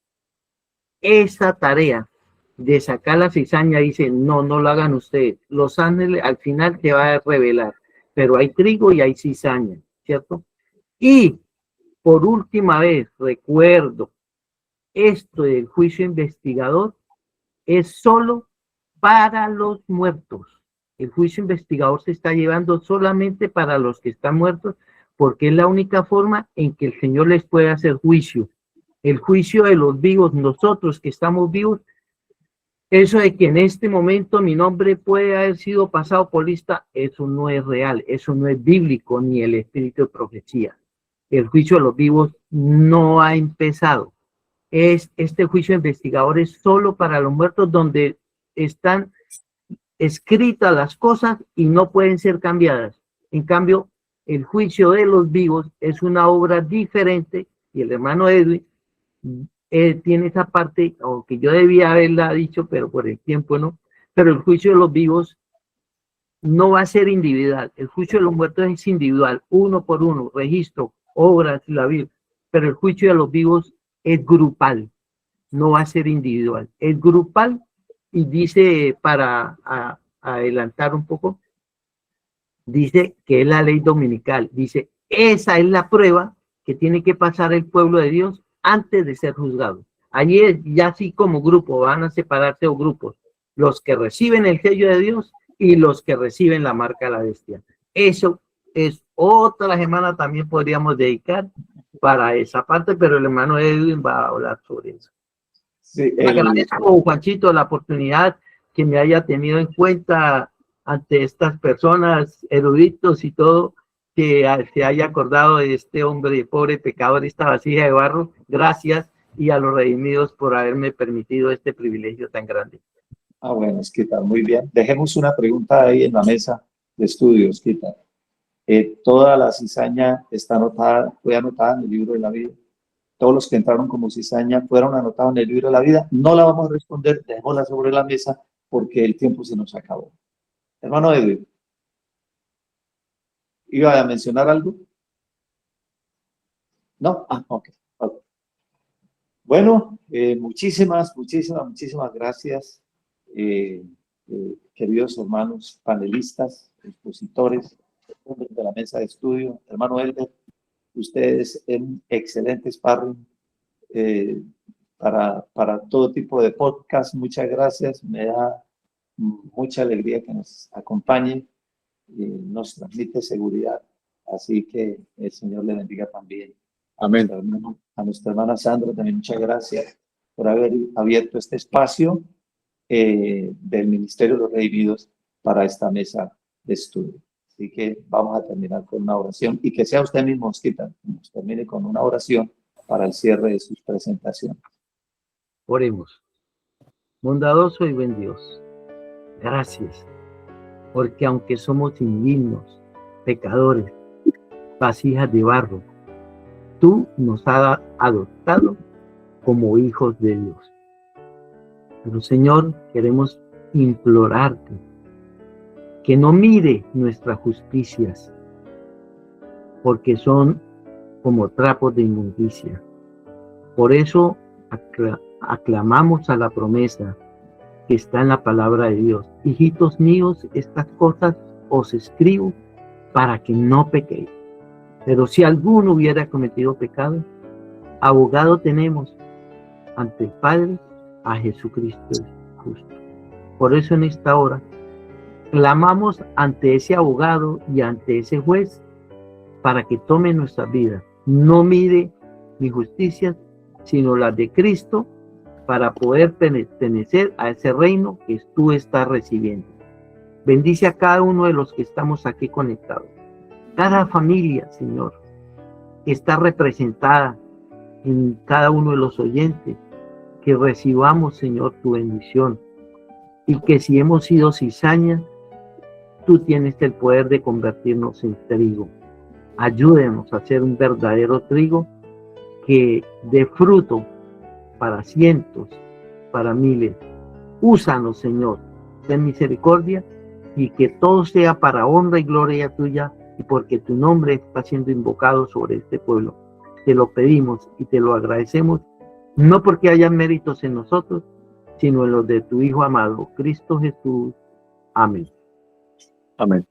Esa tarea de sacar la cizaña, dice, no lo hagan ustedes. Los ángeles al final te va a revelar. Pero hay trigo y hay cizaña, ¿cierto? Y por última vez, recuerdo, esto del juicio investigador es solo para los muertos. El juicio investigador se está llevando solamente para los que están muertos, porque es la única forma en que el Señor les puede hacer juicio. El juicio de los vivos, nosotros que estamos vivos, eso de que en este momento mi nombre puede haber sido pasado por lista, eso no es real, eso no es bíblico ni el espíritu de profecía. El juicio de los vivos no ha empezado. Este juicio investigador es solo para los muertos, donde están escritas las cosas y no pueden ser cambiadas. En cambio, el juicio de los vivos es una obra diferente, y el hermano Edwin tiene esa parte, aunque yo debía haberla dicho, pero por el tiempo no. Pero el juicio de los vivos no va a ser individual. El juicio de los muertos es individual, uno por uno, registro, obras, la Biblia. Pero el juicio de los vivos es grupal, no va a ser individual, es grupal. Y dice, para adelantar un poco, dice que es la ley dominical, dice, esa es la prueba que tiene que pasar el pueblo de Dios antes de ser juzgado. Allí es, ya así como grupo, van a separarse o grupos, los que reciben el sello de Dios y los que reciben la marca de la bestia. Eso es otra semana también podríamos dedicar para esa parte, pero el hermano Edwin va a hablar sobre eso. Sí, Agradezco, Juanchito, la oportunidad que me haya tenido en cuenta ante estas personas, eruditos y todo, que se haya acordado de este hombre pobre pecador, esta vasija de barro. Gracias, y a los redimidos por haberme permitido este privilegio tan grande. bueno, Osquita, muy bien. Dejemos una pregunta ahí en la mesa de estudio, Osquita. Toda la cizaña está anotada, fue anotada en el libro de la vida. Todos los que entraron como cizaña fueron anotados en el libro de la vida. No la vamos a responder, dejémosla sobre la mesa porque el tiempo se nos acabó. Hermano Edwin, ¿iba a mencionar algo? ¿No? Ok. Bueno, muchísimas gracias, queridos hermanos panelistas, expositores, miembros de la mesa de estudio. Hermano Elber, ustedes en excelente sparring para todo tipo de podcast. Muchas gracias, me da mucha alegría que nos acompañe y nos transmite seguridad. Así que el Señor le bendiga también. Amén. A nuestra hermana Sandra también muchas gracias por haber abierto este espacio del Ministerio de los Redimidos para esta mesa de estudio. Así que vamos a terminar con una oración y que sea usted mismo, Osquita, nos termine con una oración para el cierre de sus presentaciones. Oremos. Bondadoso y buen Dios, gracias, porque aunque somos indignos, pecadores, vasijas de barro, tú nos has adoptado como hijos de Dios. Pero Señor, queremos implorarte que no mire nuestras justicias, porque son como trapos de inmundicia. Por eso aclamamos a la promesa que está en la palabra de Dios. Hijitos míos, estas cosas os escribo para que no pequéis. Pero si alguno hubiera cometido pecado, abogado tenemos ante el Padre, a Jesucristo el justo. Por eso en esta hora clamamos ante ese abogado y ante ese juez para que tome nuestra vida. No mire mi justicia, sino la de Cristo, para poder pertenecer a ese reino que tú estás recibiendo. Bendice a cada uno de los que estamos aquí conectados. Cada familia, Señor, que está representada en cada uno de los oyentes, que recibamos, Señor, tu bendición. Y que si hemos sido cizaña, tú tienes el poder de convertirnos en trigo. Ayúdenos a ser un verdadero trigo que dé fruto para cientos, para miles. Úsanos, Señor, ten misericordia y que todo sea para honra y gloria tuya y porque tu nombre está siendo invocado sobre este pueblo. Te lo pedimos y te lo agradecemos, no porque haya méritos en nosotros, sino en los de tu Hijo amado, Cristo Jesús. Amén. Amén.